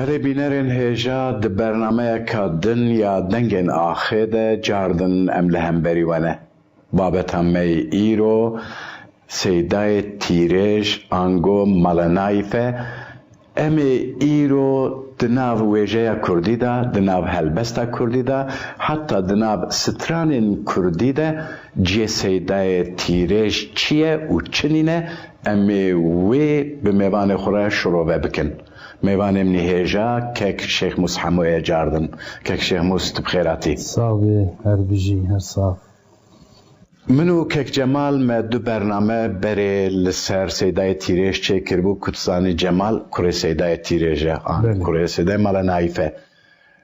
بله بینرین هجا د برنامه که دن یا دنگن آخه جاردن ام لهم بریوانه بابت همه ایرو سیدای تیرش آنگو مالنایفه ام ایرو دناو ویجه کردی دا دناو هلبستا کردی دا حتی دناو سترانین کردی دا جی سیدای تیرش چیه و چنینه امی وی به میوان خوره شروع بکن میوان امنی هیجا که شیخ موس حمویه جاردن که شیخ موس تبخیراتی صافی هر بجی هر صاف منو که جمال ما دو برنامه بره لسر سیدای تیرش چه کربو کتسانی جمال کره سیدای تیرش کره سیدای مالا نایفه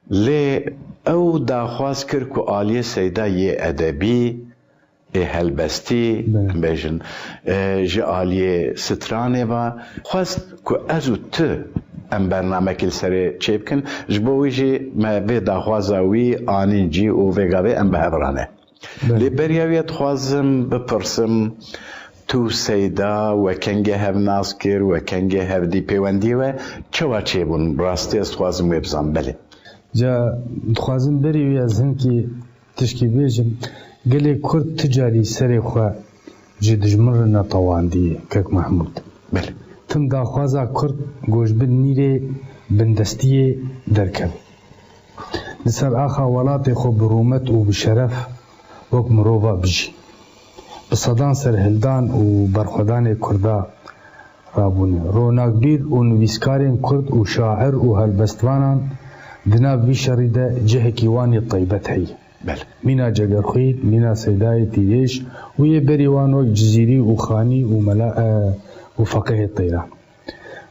لی او داخواست کر که آلیه سیدای ادبی هلبستی بیشن جه آلیه سترانه و خواست که ازو ته ام برنامه کل سره چه بکن جبوی جه ما به داخوازاوی آنین جی و وگاوی ام به ابرانه لی بریاویت خوازم بپرسم تو سیدا و کنگه هف ناس کر و کنگه هف دی پیوندی و چوا چه بون راستی است خوازم ویبزم بله جا خوازم بریوی از هنکی تشکی بیجم گلی کرد تجاری سری خواه جی دجمن رو نطواندی کک محمود بله تم دا خوازا کرد گوش بن نیره بندستی درکب نسر آخا ولات خو برومت و بشرف وک مروفا بجی بصدان سرهلدان و برخودان کردا رابونه روناکبیر و نویسکارین کرد و شاعر و هلبستوانان دناب وی شریده جه کیوانی طیبت هی بله مینا جگرخوید مینا سیدای تیریش و یه بریوان و جزیری و خانی و ملاء و فقه طیران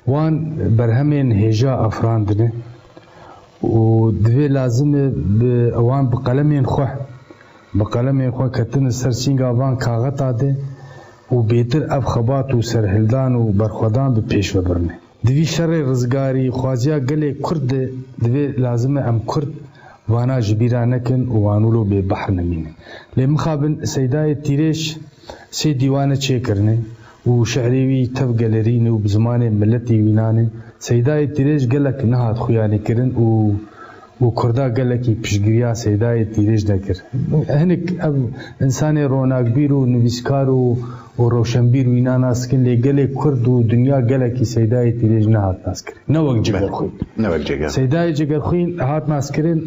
وان برهمین هجا افراندنه و دوی لازم اوان بقلمین خواه بقلمین خواه کتن سرچینگ آوان کاغت آده و بیتر اف خبات و سرهلدان و برخودان به پیش ببرنه دوی شر رزگاری خوازیا گله کرد دوی لازم ام کرد وانا جبیرا نکن و وانولو به بحر نمینه لی مخابن سیدای تیرش سی دیوانه چه کرنه و شعریوی تف گلرینه و بزمان ملتی وینانه سیدای تیرش گلک نهاد خویانه کرن و کردا گلکی پیشگیریا سیدای تیرش نکر هنک انسان روناکبیر و نویسکار و روشنبیر وینان اسکن لی گلک کرد و دنیا گلکی سیدای تیرش نهاد ناسکر نوک جگرخوی سیدای جگرخوی هات ناسکرین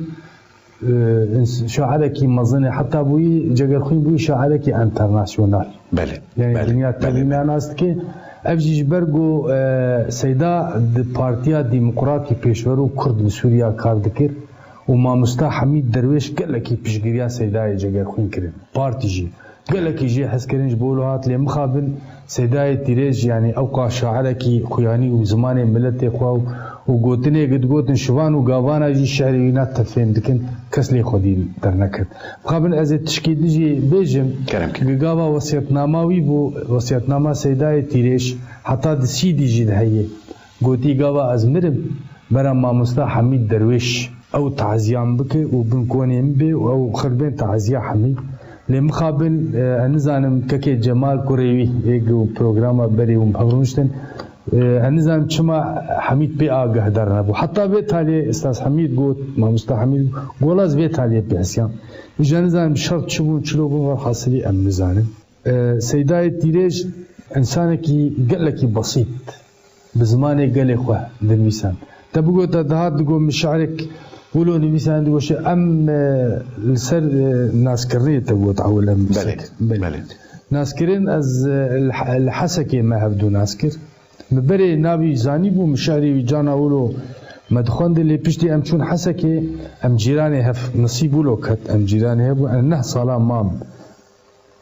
شاعرکی مزنه حتی بوی جگرخوی بوی شاعرکی انترناسیونال بله یعنی دنیا تبیمان است که افجیج برگو سیدا پارتیا دیمقراطی پیشورو کرد سوریا کار دکر و مامستا حمید درویش گلکی پیشگیریا سیدای جگرخوی کرن پارتی جی گلکی جی حس کرنج بولو هات لی مخابن سیدای تیریج یعنی اوقا شاعرکی خویانی و زمان ملت خواو و گوتنه گد گوتن شوان و گاوانا جی شعریینات تفهم دکن کس لی خودی در نکرد مخابن از تشکیل جی بیجم گاوا وصیتناماوی بو وصیتنامه سیدای تیریش حتی دسی دی جی دهیه گوتی گاوا از مرم برام مامستا حمید درویش او تعزیان بکه و بنکونیم بی او خربین تعزیه حمید لمخابن نزانم که جمال کوریوی یک پروگرام بری و مخابرونشتن نزانم چما حمید بی آگه در نبو حتی به تالی استاذ حمید گوت مامستا حمید گولاز به تالی بحثیان ایجا نزانم شرط چبون چلو بون حاصلی ام نزانم سیدای تیریج انسان کی گلکی بسیط بزمان گلی خواه دنویسان تبقو تا دهات دقو مشعرک ولو نویسان دوشه ام السر ناس کرنه تبقو تعولا بله ناس کرن از الحسكي ما هفدو ناس كر مبري نابي زاني بو مشعري جانا ولو مدخون دي اللي بيشتي ام چون حسكي ام جيراني هف نصيبو لو كت ام جيراني هبو انه صلاة مام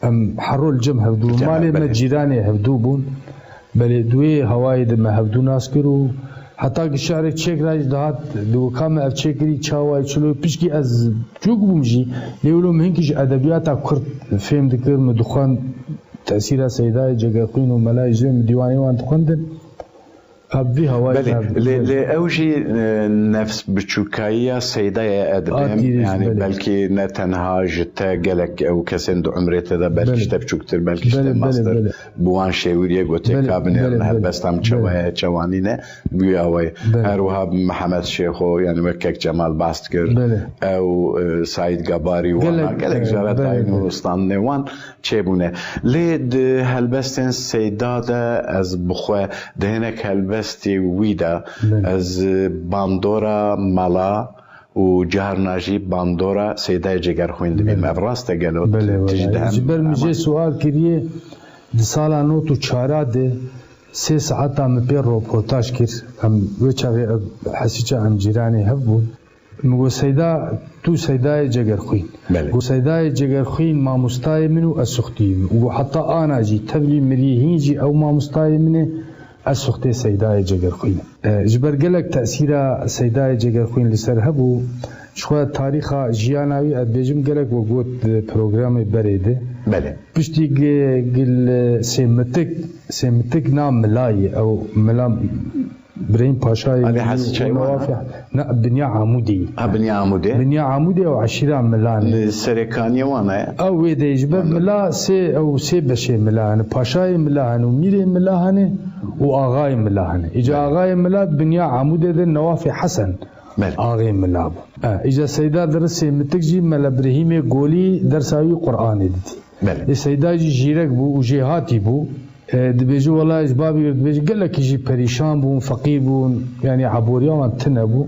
ام حرو الجم هفدو مالي ما جيراني هفدو بون بل دوي هواي ما هفدو ناس كرو حتی که شعر چک راج دهات دو کام اف چکری چاوای چلو پیشکی از چوک بومجی لیولو مهنکش ادبیات کرد فهم دکر مدخان تأثیر سیدای جگرخوین و ملای زوم دیوانی وان تخوندن أبي هواي لأوجي نفس بتشوكايا سيدة أدبم يعني بلكي نتنها جتا جلك أو كسند عمرته ده بلكي تبشوكتر بلكي ماستر بوان شيوريا قوتي كابنر هالبس تام شوية شوانينه بياوي هروها محمد شيخو يعني وكك جمال باستكر أو سعيد جباري وانا جلك جرات عينو استان وان شيبونه ليد هالبستن سيدة ده از بخوة دهنك هالبستي ويدا از باندورا مالا و جهرناجي باندورا سيدة جگر خويند بیم افراسته گلو تجدهم جبر مجي سؤال كريه دي سالا نوتو چارا ده 3 ساعتا مبير روبورتاج كر هم وچاوه حسيچا هم جيراني هبون مگو سيدا تو سيداي جگر خوين گو سيداي جگر خوين ما مستاي منو اسختي و حتى انا جي تبلي مريهيجي او ما مستاي منه اسختي سيداي جگر خوين جبر گلك تاثير سيداي جگر خوين لسر هبو شو تاريخ جياناوي ادبجم گلك و گوت پروگرام بريده بله پشتی گل سمتك نام ملاي او ملام برين باشاي علي حس شيء لا بنيا عمودي بنيا عمودي او عشيره ملان السركانيه وانا او يجبر ملا سي او سي بشي ملان باشاي ملان وميري ملان واغاي ملان اجا اغاي ملان بنيا عمودي ده نوافي حسن اغاي ملاب اجا سيدا درس متكجي مل ابراهيم غولي درساوي قران دي بله سيدا جيرك بو وجهاتي بو دبيجو والله اسبابي دبيجو قال لك يجي بريشان بون فقير بون يعني عبوريا ما تنبو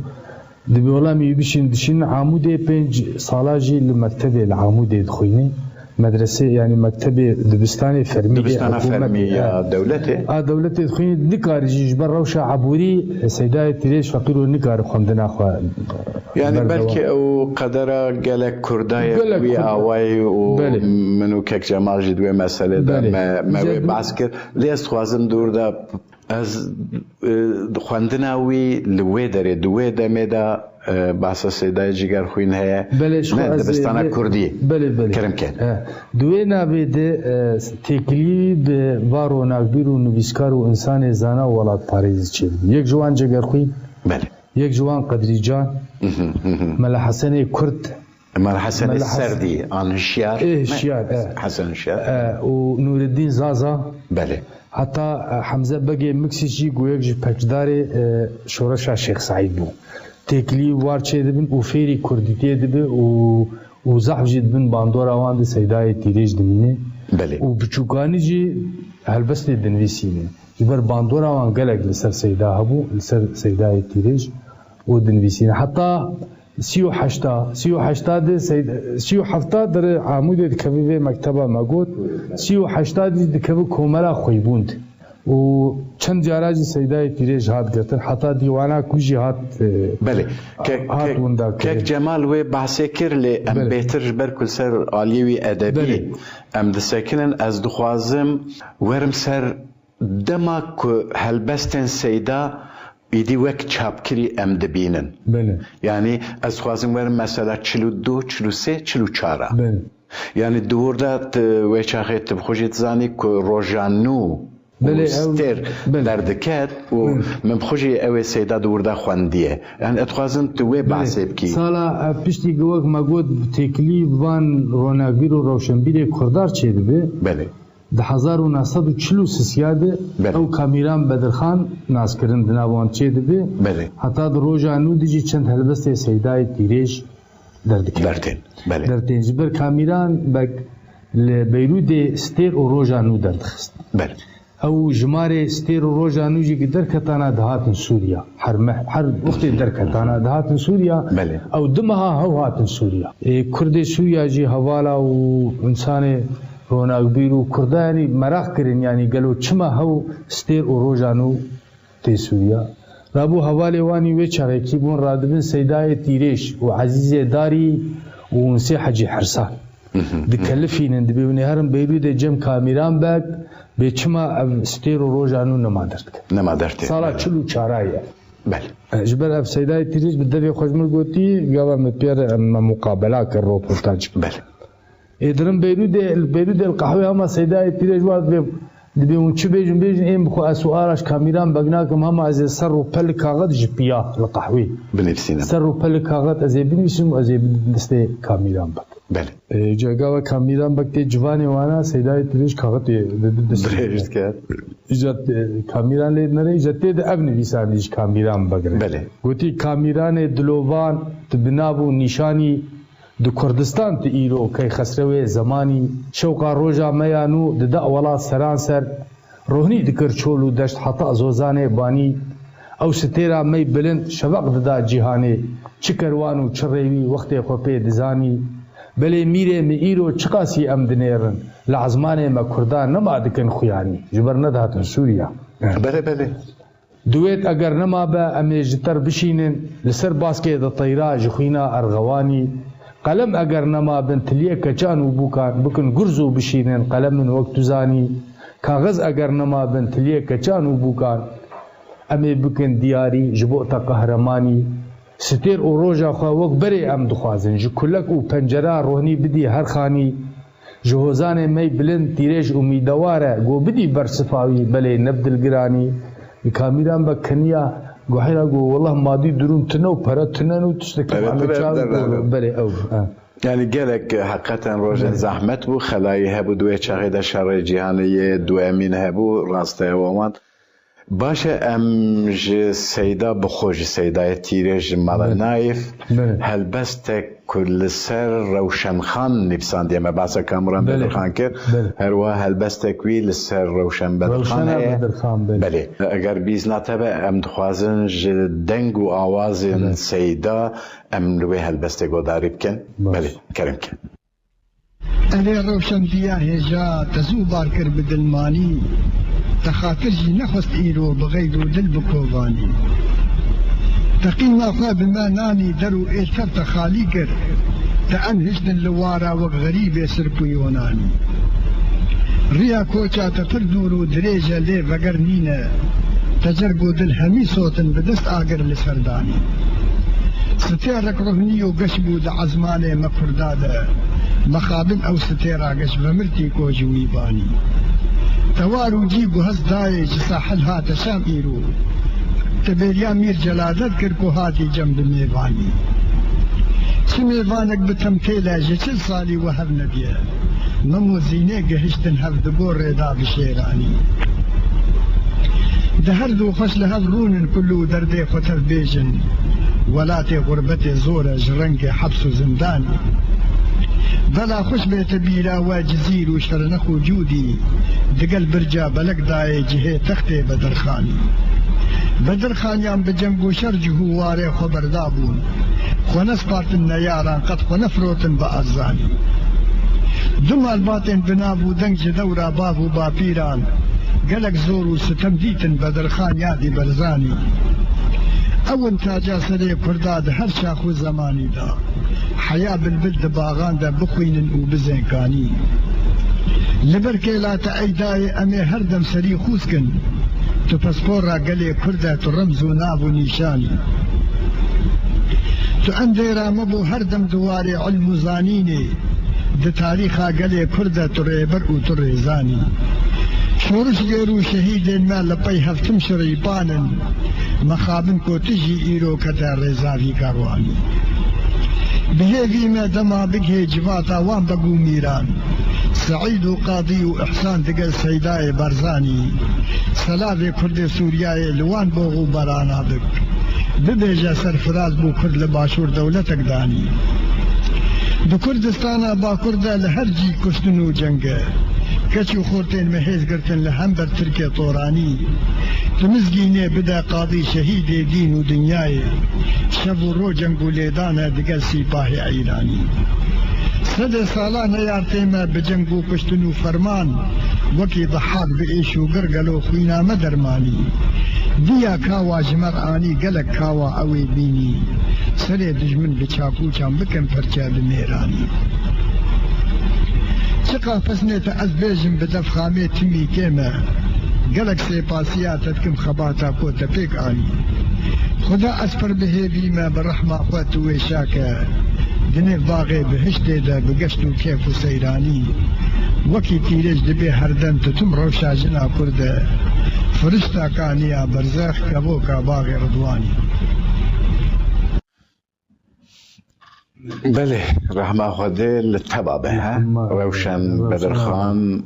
دبي والله مي بيشين دشين عمودي بنج صالاجي لمكتبه العمودي دخويني مدرسه يعني مكتبه دبستاني فرمي يا دولته دولته دخويني نكار يجي بروشه عبوري سيداي تريش فقير ونكار خمدنا اخو يعني بلكي او قدر قالك كرداي ويا واي ومنو كك جمال جدوي مساله ده ما بعسكر ليس خوازم دور ده از خواندنا وي لويدر دويدا ميدا باسا سيداي جگر خوين هي نه دبستانا كردي بله كرم كان دوينا بيد تكلي بارو ناغبيرو نويسكارو انسان زانا ولات باريز چيل يك جوان جگر خوين بله يك جوان قدري جان ملا حسن كرد ملا حسن السردي عن الشيار حسن الشيار ونور الدين زازا بله حتى حمزه بقي مكسيجي قويك جي بكداري شورشا شيخ سعيد بو تكلي وارچه دبن وفيري كرديتي دبن وزحف جد بن باندورا وان سيداي تيريج دمينه بله وبچوكاني جي هلبس دنويسينه جبر باندورا وان قالك لسر سيدا هبو لسر سيداي تيريج ودنويسينه حتى سيو حشتا ده سيو حفتا در عمود دكبي مكتبه ماگوت سيو حشتا دكبي کوملا خويبوند و چند جاراجي سيداي تيريج هات گرتن حتى ديوانا كوجي هات بله كك جمال و بحث كر ل ام بهتر بر كل سر عاليوي ادبي ام دسكنن از دخوازم ورم سر دمك هلبستن سيدا ایدی وقت چاپ کری ام دبینن بله یعنی از خوازم ورم مثلا 42 43 44 بله یعنی دوردات و چاخت بخوجت زانی که روزانو بله استر دردکت و من بخوجی او سیدا دوردا خواندیه یعنی اتخوازم تو بحثب کی سالا پشتی گوک مگود تکلی وان روناگیر و روشنبیر کردار چه دبه بله ده 1940 او کامیران بدرخان ناس کرن دناوان چه دبه بله حتی در روزانو دیجی چند هلبست سیدای تیریش دردکن جبر کامیران بک لبیرود ستیر و روزانو دردخست بله او جماره ستیر و روزانو جی در کتانا دهاتن سوریا هر وقت در کتانا دهاتن سوریا بله او دمها هو هاتن سوریا کرد سوریا جی حوالا و انسان روناگبیر و کردانی مراق کرن یعنی گلو چما هو ستیر و روزانو تی سوریا رابو حوالی وانی وی چاقی بون رادبن سیدای تیریش و عزیز داری و انسی حجی حرسان دکلفینن دبیونی هرم بیرود جم کامیران بک به چما ستیر و روزانو نمادرد سالا 44 بله جبر اف سیدای تیریش بدوی خوشمل گوتی گاوا متپیر مقابله کر روپورتاج بله ادرم بيرود القهوه اما سيداي تيرج واد دبي ونشو بيجن إيه بخو سؤالش كاميران بقناكم هم أزي سروا بل كاغد جبيا القحوي بنفسنا سروا بل كاغد أزي بنفسهم أزي بنستي كاميران بك بله جاگا كاميران بك جواني وانا سيداي تريش كاغد بريش كات إجت كاميران لي نري إجت أبن بيسان إج كاميران بقرن بله قلتي كاميران دلوان تبنابو نشاني دو كردستان تيرو كي خسروي زماني شوقا روجا ميانو ددا ولا سرانسر روحني ذكر چولو دشت حتى زوزانه باني او ستيرا مي بلند شبق ددا جهاني چكروانو چريوي وقت خوپي دزاني بلي ميره ميرو چقاسي امدنيرن لعزمانه ما كردان نما دكن خياني جبر ندهاتن سوريا بله دويت اگر نما با اميجتر بشينن لسر باسكي د طيرا جخينا ارغواني قلم اگر نما بنتليه كچان وبوكان بكن غرزو بشينن قلم من وقت زاني کاغذ اگر نما بنتليه كچان وبوكان امي بكن دياري جبوتا قهرماني ستير او روجا خو وق بري ام دخوازن ج كلك او پنجره روحني بدي هر خاني جهوزان مي بلند تيريج اميدواره گو بدي برصفاوي بلي نبدل گراني كاميران بكنيا گوهرا گو والله مادي درون تنو پرتنو تشتكي بلي او يعني قالك حقيقة روجن زحمت بو خلاي هبو دوي چاقيدة شر جهانية دو امين هبو راسته ومان باشا ام ج سيدا بخوش سيدا تيرج مال نايف هل بستك كل سر روشن خان نفسان دي ما باسا كامران بدر خان كر هروا هل بستك وي لسر روشن بدر خان بله اگر بيز نتبه ام دخوازن ج دنگ و آوازن سيدا ام لوي هل بستك و داريب كن بله كرم كن أنا روشن ديا هجا تزوبار كر بدلماني تخاطرجي نخست إيرو بغيدو دل بكوباني تقيم نافا بما ناني درو إيشتر تخالي كر تأنهجن اللوارا وغريب سربو يوناني ريا كوچا تتردورو دريجة لي وغرنينة تجربو دل همي صوتن بدست آگر لسرداني ستيرك رهنيو قشبو دا عزماني مكرداده مخابن او ستيرا قشب مرتي كوجوي باني توارو جيبو هز داي جساحل هات شام ايرو تبيريا مير جلادت كركو هاتي جنب ميواني سميوانك بتمثيلا جسل صالي وهب نبيه نمو زيني قهشتن هفد بور ريدا بشيراني دهردو خسل هفرون كلو دردي خطر بيجن ولاتي غربتي زورة جرنك حبس زنداني بلا خوش بيت بيلا واجزير وشرنخ وجودي دقل برجا بلق داي جهي تختي بدرخاني بدرخانيان بجنگو شرجه واري خبر دابون خونس بارتن نياران قد خونفروتن بأرزاني دم الباطن بنابو دنج دورا بابو بابيران قلق زورو ستمديتن بدرخان يادي برزاني اون تاجا سري كرداد هر شاخو زماني دا حياة بالبلد باغان دا بخوين وبزنكاني لبركي لا تعيداي امي هردم سري خوسكن تو پسپورا قلي كردا تو رمزو نابو نيشاني تو انديرا مبو هردم دواري علم زانيني د تاريخا قلي كردا تو ريبر و تو ريزاني شورش غيرو شهيدين ما لبي هفتم شريبانا مخابن کو تجي ايرو كتا ريزافي كارواني بهيفي ما دما بقه جفاتا وان بقو ميران سعيد وقاضي وإحسان دقل سيداي برزاني سلافي كرد سورياي لوان بوغو برانا بك ببيجا سرفراز بو كرد لباشور دولتك داني دو كردستانا با كردا لهرجي كشتنو جنگه كشو خورتين مهيز قرتن لهمبر تركي طوراني تمزقيني بدا قاضي شهيد دين ودنياي شبو رو جنگو ليدانا دقل سيباهي عيراني سد سالانه يارتيما بجنگو پشتنو فرمان وكي ضحاك بإيشو قرقلو خوينا مدرماني ديا كاوا جمرعاني قلق كاوا اوي بيني سري دجمن بچاكو چام بكن فرچا بميراني چقا فسنيت ازبيجم بدف خامي تمي كيما قلق سيباسيات تكم خباتا كوتا بيك آني خدا اسفر بهيبي ما برحمة اخوات ويشاكا دنيف باغي بهشتي دا بقشتو كيف سيراني وەکی تیرێژ دەبێ هەردەم تتم ڕەوشا ژنا کوردە فرستاکانیا بەرزەخ کە بۆ کاباغی ڕدوانی. بله رحمه خودی لطبابه روشن بدرخان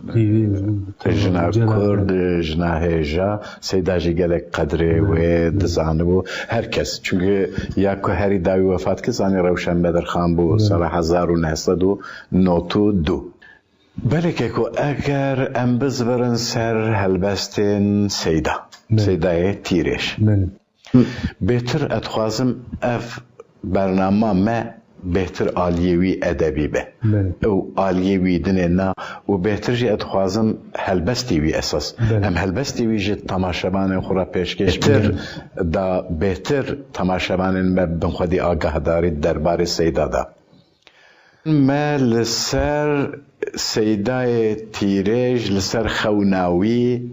جنا کرد جنا هیجا سیداجی گلک قدره و دزانه هر کس چونکه یا که هری داوی وفات که زانی روشن بدرخان بو سال 1992 بله که اگر ام بزبرن سر هلبستین سیدای تیرش بهتر اتخوازم اف برنامه ما بهتر عالیوی ادبی به او عالیوی دنینا و بهتر جی ادخوازم هلبستی وی اساس هم هلبستی وی جی تماشابان خورا پیشکش دا بهتر تماشابان بن خودی آگاه داری دربار سیدا دا ما لسر سیدای تیریج لسر خوناوی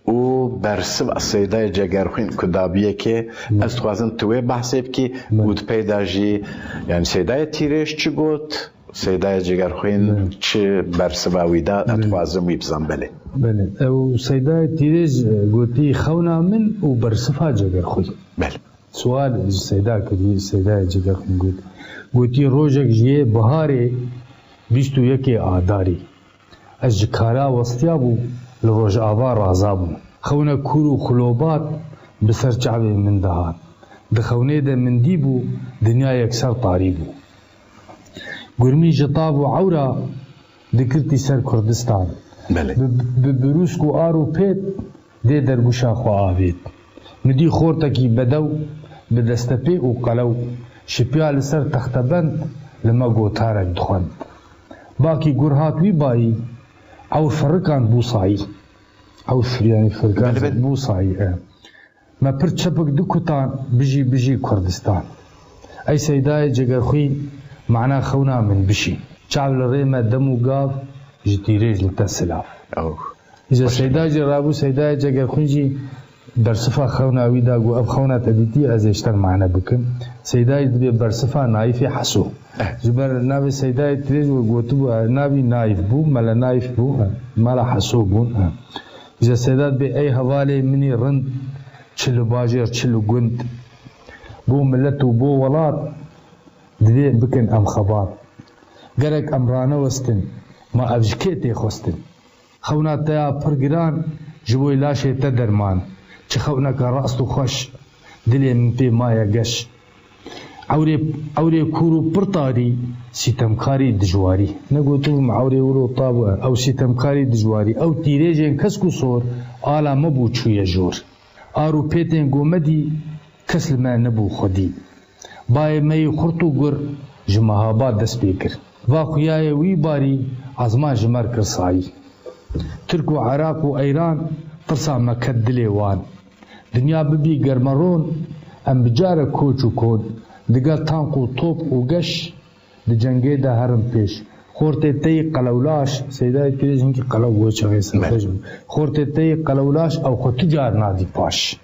و برسب سیدای جگرخوین کدابیه که از خوازم توی بحثیب که بود پیداجی یعنی سیدای تیرش چی گوت سیدای جگرخوین چی برسباوی دا اتخوازم ویبزن بله او سیدای تیرش گوتی خونا من و برسفا جگرخوین بله سوال سیدا کردی سیدای جگرخوین گوتی روژک جیه بهاری 21 آداری از جکارا وستیا بو لروج آوا رازابو خونا کورو خلوبات بسر چعبه من دهات دخونه ده من دیبو دنیا یکسر طاریبو گرمی جطاب و عورا دکرتی سر کردستان بله بروسکو آرو پیت ده دربوشا خوا آوید ندی خورتکی بدو بدستپی و قلو شپیال سر تختبند لما گوتارک دخوند باقی گرهات وی بایی او فرقان بوصاي او يعني فرقان بوصاي ما برد شبك دكتان بيجي كردستان اي سيداي جگرخوي معنا خونا من بشي شعب الريمة دمو قاف جتيريج للتسلاف اذا سيداي جرابو سيداي جگرخوي جي برصفا خونا ويدا قو اب خونا تبيتي ازيشتر معنا بكم سيداي دبي برصفا نايفي حسو جبر نابي سيداي تريج وقوتو نابي نايف بو ملا نايف بو ملا حسو بو إذا سيدات بي أي هوالي مني رند چلو باجر چلو قند بو ملتو بو ولاد دبي بكن أم خبار قرق أمرانه وستن ما أبجكيتي خوستن خونا تيا پرگران جبوي لاشي تدرمان چه خونك رأسو خوش دلي من بي مايا قش عوري كورو برطاري ستمكاري دجواري نقولتو معوري ورو طابو او ستمكاري دجواري او تيريجين كسكو صور آلا مبو چو يجور آرو بيتين قومدي كسل ما نبو خدي باي مي خرطو گر جمهابات دس بيكر واقو ياي وي باري عزما جمر كرساي تركو عراق و ايران ترسا مكد دليوان دنيا ببي گرمرون ام بجار كوچو كود دقا تانقو طوب و قش دي جنگي دا هرم پیش خورتي تي قلولاش سيداي تريج هنكي قلو وچا غيسا خورتي تي قلولاش او خو تجار نادي باش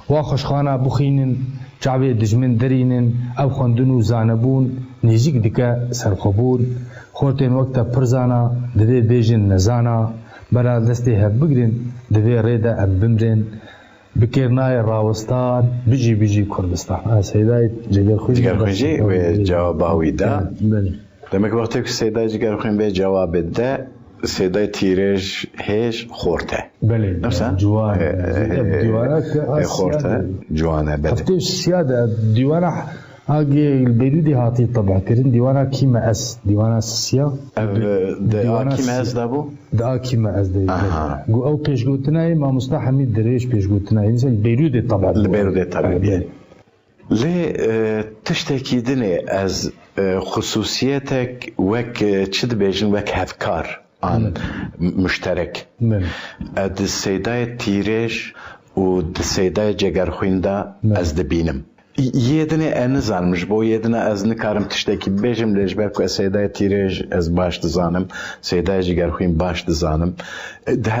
واخش خانا بخينن شعبي دجمن درينن او خندنو زانبون نيجيك دكا سرخبون خورتين وقتا پرزانا دبي بيجن نزانا برا دستي هب بگرن دبي ريدا ام بمرن بكيرناي راوستان بيجي كردستان سيداي جگرخوی و جواباوی دا دمك وقتی که سيداي جگرخوی به جواب ده سيداي تيريج هيش خورته بله نفسه ديوانا خورته جوانا بله حتى سيادة ديوانا هاجي البيرودي هاتي طبعا كرين ديوانا كيما اس ديوانا سيا ديوانا كيما اس دابو دا كيما اس دا او بيش قلتناي ما مصطفى حميد دريش بيش قلتناي مثلا البيرودي طبعا البيرودي طبعا ليه تشتكي دني از خصوصيتك وك تشد بيجن وك هفكار عن مشترك اد السيداي تيريش و السيداي جگرخوين دا از دبينم یدنه انزانمش بو یدنه از نکارم تشتکی بیجم لجبر کو سیدای تیرج از باش دزانم سیدای جگرخوین باش دزانم ده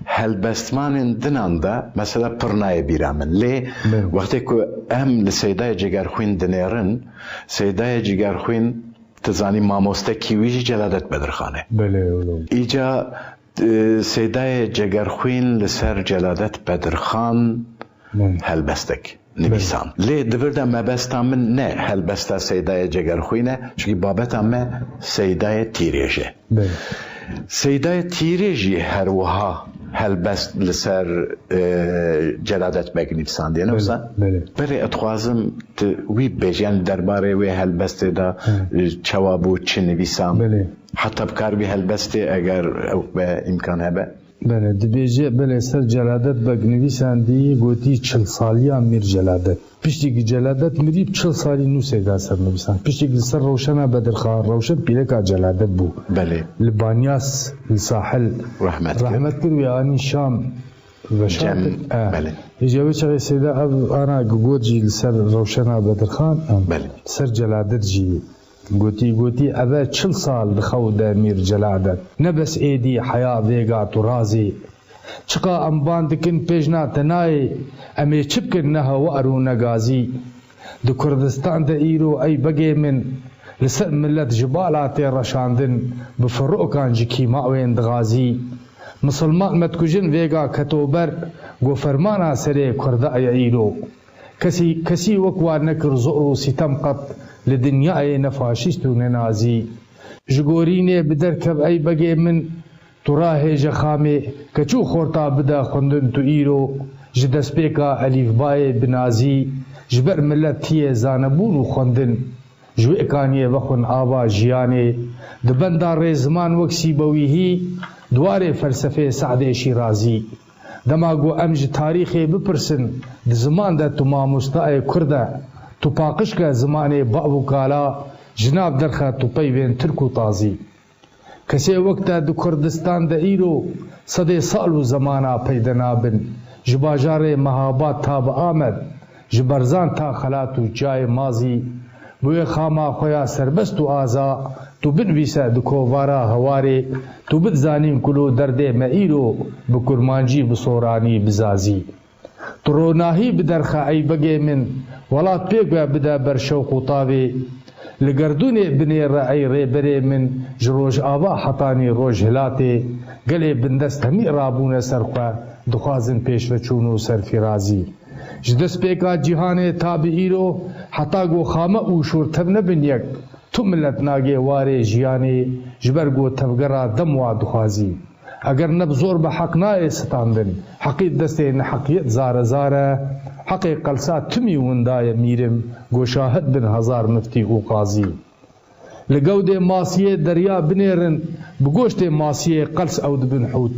هلبستمان دناندا مثلا پرنای بیرامن لی وقتی کو ام لسیدای جگرخوین دنیرن سیدای جگرخوین تزانی مامۆستا کیویژی جەلادەت بەدرخانێ ئیجا سەیدای جەگەرخوین لەسەر جەلادەت بەدرخان هەلبەستێک نویسان لێ دبردا مەبەستا من نە هەلبەستا سەیدای جەگەرخوینە چونکی بابەتا مە سەیدای تیرێژێ سەیدای تیرێژی هەروەها هەلبەست لەسەر جەلادەت بەگ نویساندێنەوەسا بەرێ ئەتخوازم وی بێژیان دەربارەی وێ هەلبەستێدا چەوا بوو چ نویسان حتا بکاربی هەلبەستێ ئەگەر ئەو بە ئیمکان هەبە بله دبیجه بله سر جلادت بگنوی سندی گویی 40 سالی میر جلادت پشتی که جلادت میری 40 سالی نو سیدا سر نویسان پشتی که سر روشن بدرخان روشن پیله که جلادت بو بله لبانیاس الساحل رحمت کرد یعنی شام و شام بله اجابه چه سیدا انا گویی سر روشن بدرخان بله سر جلادت جی گوتی اوه 40 سال دخو ده میر جلادت نبس ایدی حیا ویگا تو رازی چقا امبان دکن پیجنا تنای امی چپکن نها و ارو نگازی دو کردستان ده ایرو ای بگی من لسر ملت جبالات رشاندن بفروکان جکی ماوین دغازی مسلمان متکجن ویگا کتوبر گو فرمانا سره کرده ای ایرو کسی وکوار نکر زورو ستم قط لدنیای نفاشیست و ننازی جگورینه بدرکب ای بگی من تو راه جخامه کچو خورتا بدا خوندن تو ایرو جدس پیکا الیف بای بنازی جبر ملت تیه زانبون و خوندن جو اکانیه وخون آوا جیانه دبندار ریزمان وکسی بویهی دوار فلسفه سعد شیرازی دماغو امج تاریخی بپرسن د زمان ده تو ماموستای کرده تو پاقش که زمانه بابو کالا جناب درخه تو پیوین ترک و تازی کسی وقتا دو کردستان ده ایرو صد سال و زمانه پیدنابن جباجار مهابات تا با آمد جبرزان تا خلات و جای مازی بوی خاما خویا سربست و آزا تو بنویسه دو کووارا هواری تو بدزانیم کلو درده مئیرو بکرمانجی بسورانی بزازی تو روناهی بدرخه ای بگی من ولات پیگوه بدا بر شوق و طاوی لگردون بنی رأی ری بری من جروج آوا حطانی روج هلاتی گلی بندست همی رابون سرخواه دخوازن پیش رچونو سرفی رازی جدس پیکا جهان تابعی رو حتا گو خامه او شورتب نبن یک تو ملت ناگه واره جیانی جبرگو تفگرا دم و دخوازی اگر نبزور به حق نای ستاندن حقی دسته نحقیت زار زاره حقی قلسا تمی وندای میرم گو شاهد بن هزار مفتی و قاضی لگود ماسیه دریا بنیرن بگوشت ماسیه قلس اود بن حود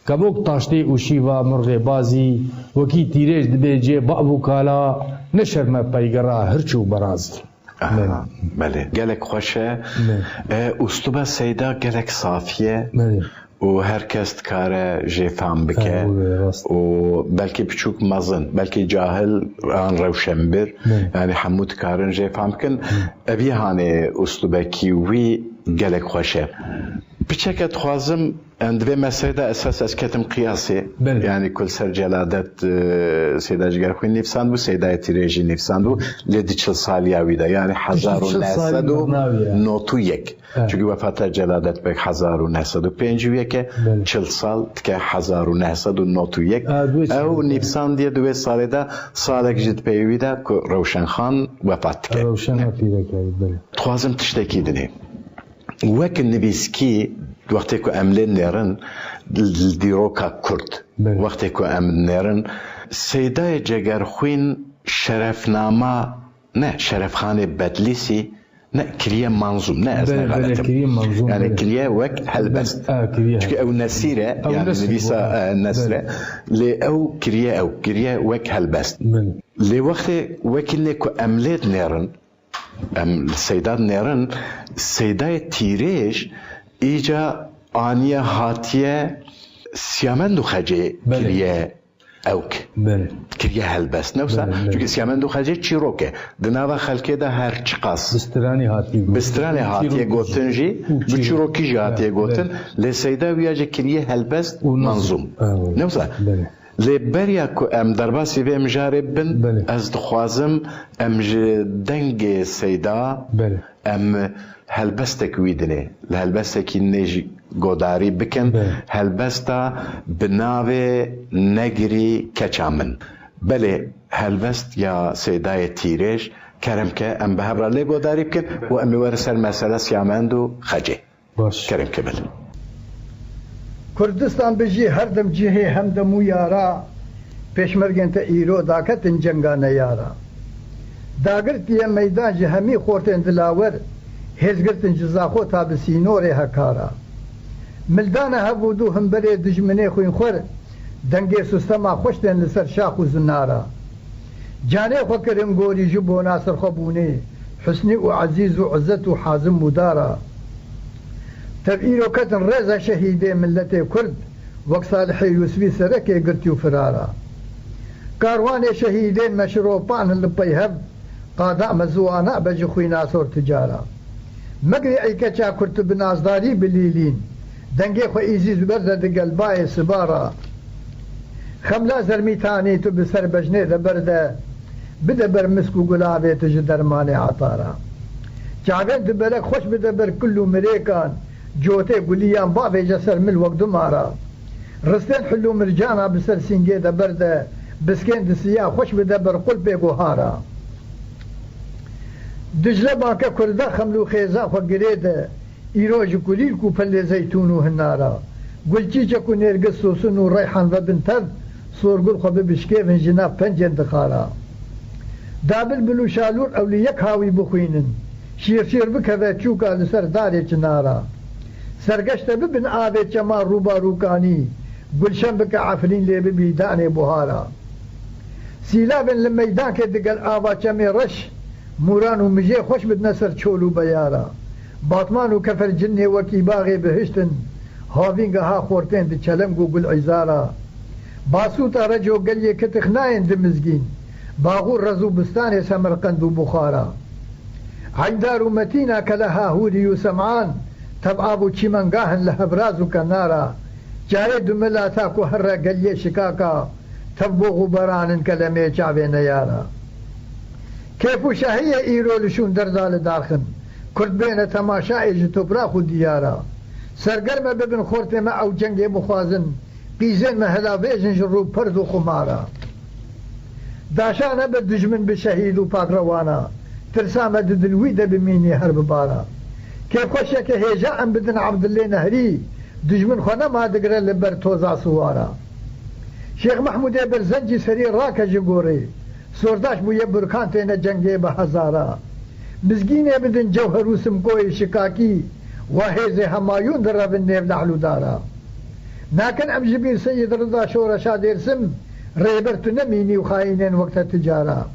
کبوک تاشته و شیوا مرغ بازی وکی تیرش دبیجه بابو کالا نشرم پیگرا هرچو برازی بله گلک خوشه استوبه سیدا گلک صافیه و هر کس کار جفام بکه و بلکه بچوک مزن بلکه جاهل آن روشن بر یعنی حمود کارن جفام کن ابی هانه استوبه کیوی گلک خوشه بچکت خوازم اندوه مسیده اساس از کتم قیاسی یعنی کل سر جلادت سیده جگرخوی نفسان بو سیده تیریجی نفسان بو لیدی 40 سالی آویده یعنی 1991 چونکه وفات جلادت بک 1951 40 سال که 1991 او نفسان دیه دوی سالی ده سالک جد پیویده که روشن خان وفات که روشن پیده که خوازم تشتکی دنیم وەک نویسکی وقتی که ئەم لێ نێرن دیرۆکا کورد وقتی که ئەم نێرن سەیدای جەگەرخوین شەرەفنامە نه شەرەفخانێ بەدلیسی نه کریە مانزوم نه ئەس نەغەڵەتم یعنی کریە وەک هەلبەست چونکە ئەو نەسیرە یعنی نویسە نەسرە لێ ئەو کریە وەک هەلبەست لێ وەختێ وەکی لێ که ئەم لێ نێرن ام سیداد نرن سیدای تیریش ایجا آنیه هاتیه سیامندو خجه کریه اوک کریه هلبست نوسا چونکه سیامندو خجه چی روکه دناوا خلکه ده هر چقاس بسترانی هاتیه گوتن جی بچی روکی جی هاتیه گوتن لی سیدا ویاجه کریه هلبست منظوم نوسا لبریا کو ام درباسی به مجارب بن از دخوازم ام دنگ سیدا ام هلبستك ويدني الهلبستك نيجي قداري بكن هلبستا بناوي نجري كچامن بله هلبست يا سيداي تيريج كرمك ام بهبر لي قداري بكن وام ورسل مسألة سيامندو خجي كرمك بل كردستان بجي هردم جهي همدمو يارا پیشمرگن تا ایرو داکتن جنگان یارا داگرت یا میدان جهمی خورتن دلاور هزگرتن جزاخو تا بسینور هکارا ملدان هبودو هم بری دجمنه خوین خور دنگی سستما خوشتن لسر شاخ و زنارا جانه خو کرم گوری جبو ناصر خبونه حسنی و عزیز و عزت و حازم مدارا تبئیرو کتن رزا شهیده ملت کرد وقت صالحی یوسفی سرکی گرتی و فرارا کاروان شهیدین مشروپان اللي هب قادع مزوانا بجي خوي ناصر تجارة مقري اي كچا كرت بنازداري بليلين دنگي خو ايزيز برده دقلباي سبارة خملا زرميتاني تو بسر بجنه دبرده بدبر مسكو قلابي تجي درماني عطارة جعبين دبلك خوش بدبر كله مريكان جوتي قليان بابي جسر من الوقت مارا رستين حلو مرجانا بسر سنجي دبرده بسكين دسيا خوش بدبر قلبي قهارا دجله باكا كردا خملو خيزا خو قريده ايروج كليلكو فل زيتون وهنارا قلتيجكو نرقص سوسن وريحان وبنتب صور قل خو بشكيفن جناب بنجن دخارا دابل بلو شالور اوليك هاوي بخوينن شير بكذا تشوكا لسر داري جنارا سرقشت ببن آبي جمال روبا روكاني قلشن بك عفرين لي ببيداني بوهارا سيلابن لميدان كدقل آبا جمي رش موران ومجي خوش بدنسر تشولو بيارا باطمان وكفر جنه وكي باغي بهشتن هاوينغا ها خورتين دي چلمگو قل عزارا باسوتا رجو قلي كتخناين دمزگين باغور رزو بستاني سمرقند وبخارا عيدار ومتينا كلها هوري وسمعان تبعابو چيمنگاهن لهبراز وكنارا جاي دملا تاكو هر قلي شكاكا تبو غبران كلمه چاوين يارا كيفو شاهية ايرو لشون دردال داخن كرد بين تماشا ايج تبراخ وديارا سرگرم ببن خورت ما او جنگ مخوازن قيزن مهلا بيجن جرو پرد و خمارا داشانا بدجمن بشهيد و پاك روانا ترسامة دلويدة بميني هرب بارا كيف خوشك هيجا ام بدن عبد الله نهري دجمن خونا ما دقرا لبر توزع سوارا شيخ محمود برزنجي سرير راكا جنگوري سورداش بو يبركان تينا جنگي بهزارا مزگينه بدن جوهر وسمكوي شكاكي وهيزي همايون در ربن نيف لعلو دارا ناكن ام جبير سيد رضا شورا شادير سم ريبرت نميني وخاينين وقت التجارة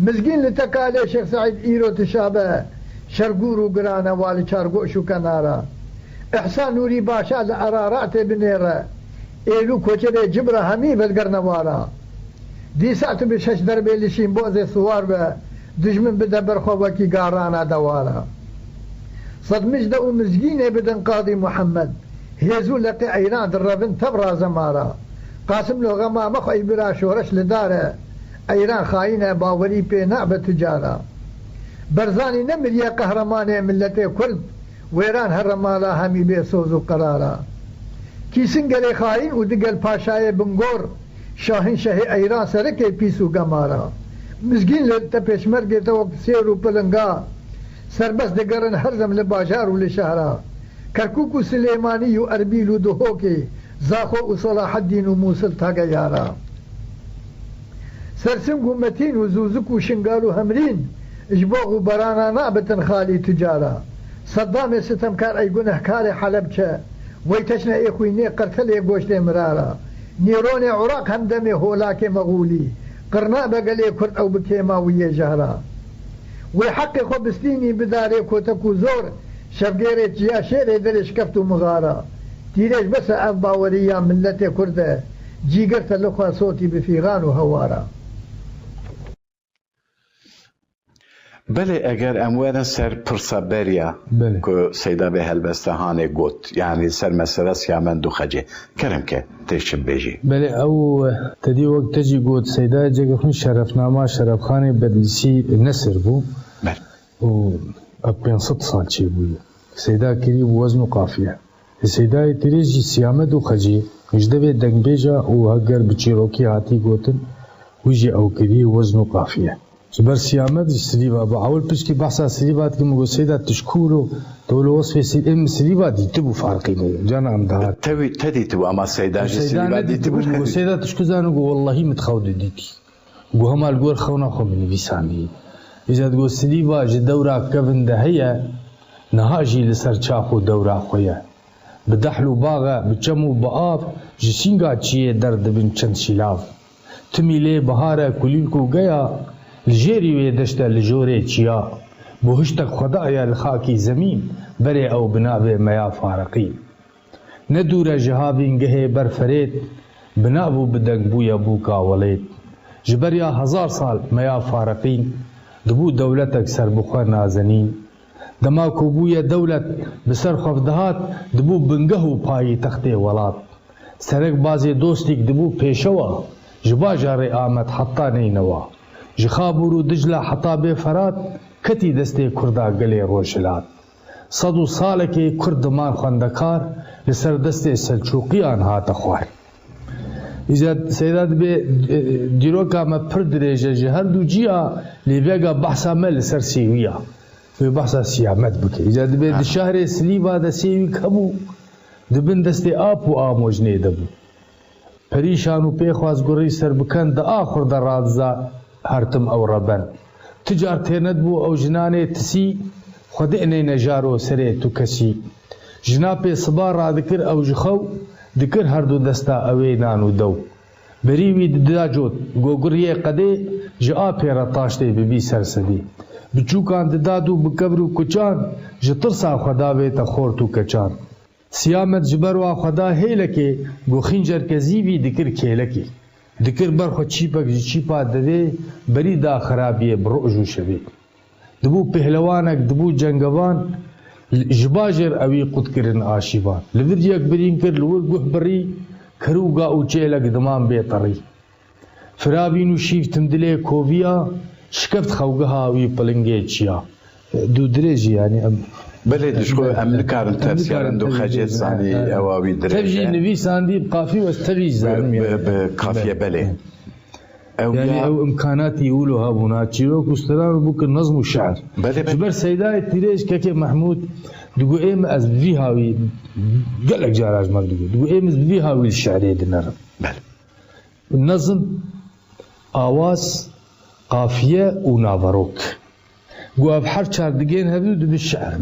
مزگين لتكالي شيخ سعيد ايرو تشابه شرقورو قرانا والي شارقوشو كنارا احسان نوري باشا لأرارات بنيرة ايلو كوچره جبرا همي بالقرنوارا دي ساعتو بشش دربي لشين بوزي صوار به دجمن بدبر خوكي قارانا دوارا صد مجدة ومزقينة بدن قاضي محمد هيزو لقي ايران دربن تبرا زمارا قاسم له غما مخ اي برا شورش لداره ايران خاينة باوري بينا بتجارة برزاني نمريا قهرمانة ملتي كرد ويران هرمالا همي بيسوزو قرارا كيسنگل خاين ودقل پاشاي بنگور شاهين شاهي ايران سركي بيسو قمارا مزگين لتا پیشمرگی تا وقت سيرو پلنگا سربس دقرن هرزم لباجار ولشهرا كركوك وسليماني واربيل ودهوكي زاخو وصلاح الدين وموصل تاقا يارا سرسم قمتين وزوزك وشنقالو همرين اجبوغ برانا نابتن خالي تجارة صدام ستمكار اي قنه كاري حلبشا ويتشنا اخويني قرتلي قوشتي مرارا نيروني عراق همدمي هولاكي مغولي قرناء بقلي كرد او بكيما ويا جهرا ويحقي خو بستيني بداري كوتكو زور شفقيري جيا شيري دلش كفتو مغارا تيريش بس باوريا ملتي كرده جيقرت لخوا صوتي بفيغان وهوارا بله اگر اموارا سر پرسابریا که سیدا به هلبستهانه گوت یعنی سر مسئله سیامن دو خجه کرم که تشم بیجی بله او تدی وقت تجی گوت سیدا جگفن شرفنامه شرفخانه بدلیسی نصر بو بله و 500 سال چی بوی سیدا کری وزن و قافیه سیدا تریجی سیامه دو خجه مجدوه دنگ بیجا و هگر بچیروکی هاتی گوتن ویجی او کری وزن و قافیه جبر سیامت سلیبا با اول پیش کی بحثا سلیبات که مگو سیدا تشکورو دولو وصف سلیبا دیتی بو فرقی نیه جانا امدهار تدی تو اما سیدا سلیبا دیتی بو مگو سیدا تشکوزانو گو والله متخود دیتی گو همال گور خونا خو من ویسانی اجاد گو سلیبا جه دورا کبن دهیه نهاجی لسر چاخو دورا خویه بدحلو باغا بچمو بآب جسینگا چیه درد بن چند شلاف تمیله بهاره کلیل کو گیا لجيري ويدشتا لجوري تشيا بوهشتك خدايا الخاكي زمين بري او بنابه ميا فارقي ندور جهابين جهي برفريت بنابو بدك بويا بوكا وليت جبريا 1000 سال ميا فارقين دبو دولتك سر بخوا نازنين دماكو بويا دولت بسر خفدهات دبو بنگهو پاي تختي ولات سرك بازي دوستيك دبو پیشوا جبا جاري آمد حتى نينوا جخابورو دجلا حطاب فرات کتی دسته کردا گلی روشلات صدو سالکی کردمان خندکار لسر دسته سلچوقیان هات خوار ایزاد سیداد به دیروکا ما پر دریجه جهر دو جیا لیبیگا بحثا مل سر سیویا و بحثا سیامت بکی ایزاد به دشهر سلیبا دا سیوی کبو دبن دسته آپ و آموجنه دبو پریشانو پیخواز گری سر بکن دا آخر دا رادزا هرتم او ربن تجار تیند بو او جنانه تسی خدعنه نجارو سره تو کسی جناب صبار را دکر او جخو دکر هر دو دستا اوی نانو دو بریوی داجوت گوگریه قده جا پیرا تاشته ببی سرسدی بچوکان دادو بکبرو کچان جترسا خداوی تا خور تو کچان سیامت جبروا خدا هیلکه گو خنجر کزیوی دکر کهلکی دکر برخو چیپک چیپا دده بری دا خرابیه برؤجو شوی دبو پهلوانک دبو جنگوان جباجر اوی قد کرن آشیبان لور یک برین کر لور گوح بری کروگا او چیلک دمان بیتری فرابینو شیف تندله کوویا شکفت خوگها اوی پلنگه چیا دو درجی یعنی بله دشکو امریکارن ترسیارن دو خجیت زانی اواوی درجه تبجی نویساندی بقافی و تبجی زانی بقافیه بله يعني او امكانات يقولوا هابونا تشيروك وستران بوك النظم والشعر بله جبر سيداي تيريش كاكي محمود دقو ايم از في هاوي قالك جاراج ما دقو ايم از في هاوي الشعريه دنر بله النظم آواز قافيه ونافروك قواب حر شعر دقين هبدو بالشعر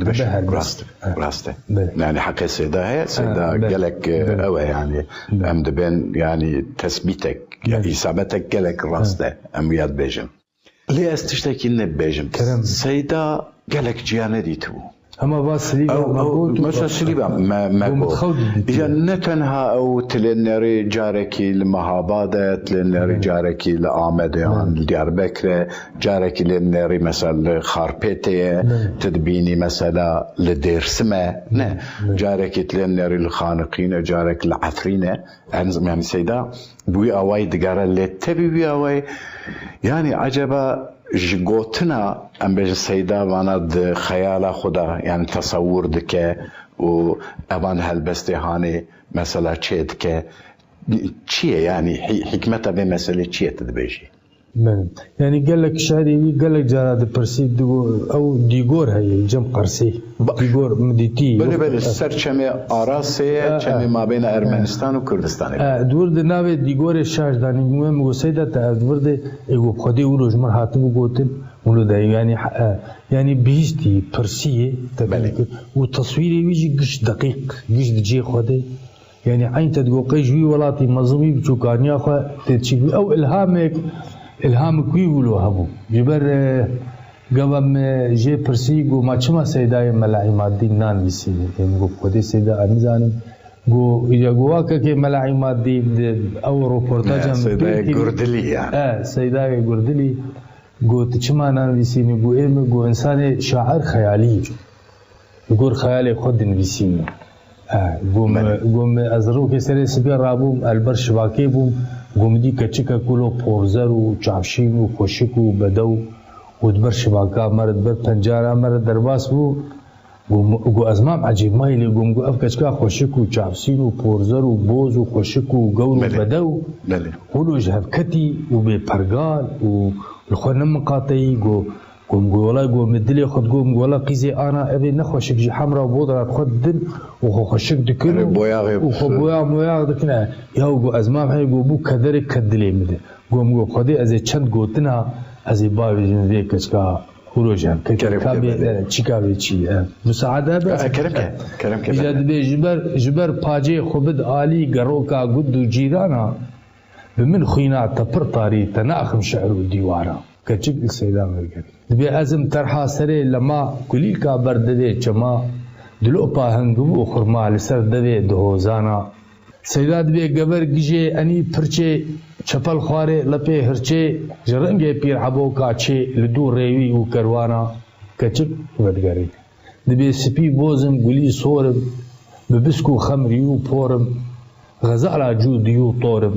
راسته يعني حق سيدا هي سيدا قالك اوه يعني ام دبين يعني تثبيتك يعني اصابتك قالك راسته ام ياد بيجم ليه استشتكي بيجم سيدا قالك جيانه ديتو اما باس سليبا مثلا سليبا ما اذا نتنها او تلنري جاركي المهاباده تلنري جاركي لآمديان دياربكر جاركي لنري مثلا خاربيتي تدبيني مثلا لديرسمه نه جاركي تلنري الخانقين جارك العفرينه يعني سيدا بوي اواي دغاره لتبي بي اواي يعني عجبا جوتنا ام بيج سيدا وانا د خيال خدا يعني تصور دكه و ابان هالبستهاني مثلا تشيدكه چيه يعني حكمتها بمساله چيه تدبيجي يعني قال لك شعري قال لك جاراد برسي او ديغور هي جم قرسي ديغور مديتي بله سرچمه آراسه چمه ما بين ارمنستان و كردستان دور د ناوي ديغور شاش داني مو سيدا ته دور د ايغو خدي وروج مر هاتو گوتن ولو ده يعني بيجتي برسي تبلك وتصويري ويجي قش دقيق قش دجي خدي يعني عين تدقو قيجوي ولاتي مزوي بچوكانيا خو تشي او الهامك ويقولوا هبو جبر قبل جي برسيغو ما چما سيداي ملاعي مادي نان بيسي ngo خودي سيدا امزانم go يجوا كي ملاعي مادي او روبورتاج سيداي غردلي يعني سيداي غردلي قلت شما نویسینی گو ایم گو انسان شاعر خیالی گور خیال خود نویسینی قوم از رو که سر سبی رابوم البر شباکی بوم قوم دی کچکا کلو پورزر و چافشین و خوشک و بدو و دبر شباکا مرد بر پنجارا مرد درباس بو قو ازمام عجیب مایلی قوم قو اف کچکا خوشک و چافشین و پورزر و بوز و خوشک و قور و بدو قولو جهبکتی و بی پرگال و الخوان مقاطعی قوم والله قوم الدلي خد قوم والله قيزي انا ابي نخوشك جي حمراء وبودرة خد دل وخوشك دكنو وخبويا مويا دكنا يا قو ازمام هي قو بو كذرك كدلي مده قوم خدي ازي چند قوتنا ازي باوي جن ذي كشكا خروجها كابي تشيكابي تشي مساعده بس كرمك اجاد بي جبر باجي خبد عالي قروكا قد جيرانا بمن خينا تبر طاري تناخم شعر وديوارا كجيب السيدة مرقري دبي أزم ترحى سري لما كليل كابر ددي جما دلوبا هنگو خرما لسر ددي دهوزانا سيدة دبي قبر گجي اني پرچه چپل خواري لپي هرچه جرنگي پير حبو كاچه لدو ريوي و کروانا كجيب ودگري دبي سپي بوزم گلي صورم ببسكو خمريو پورم غزالا جوديو طورم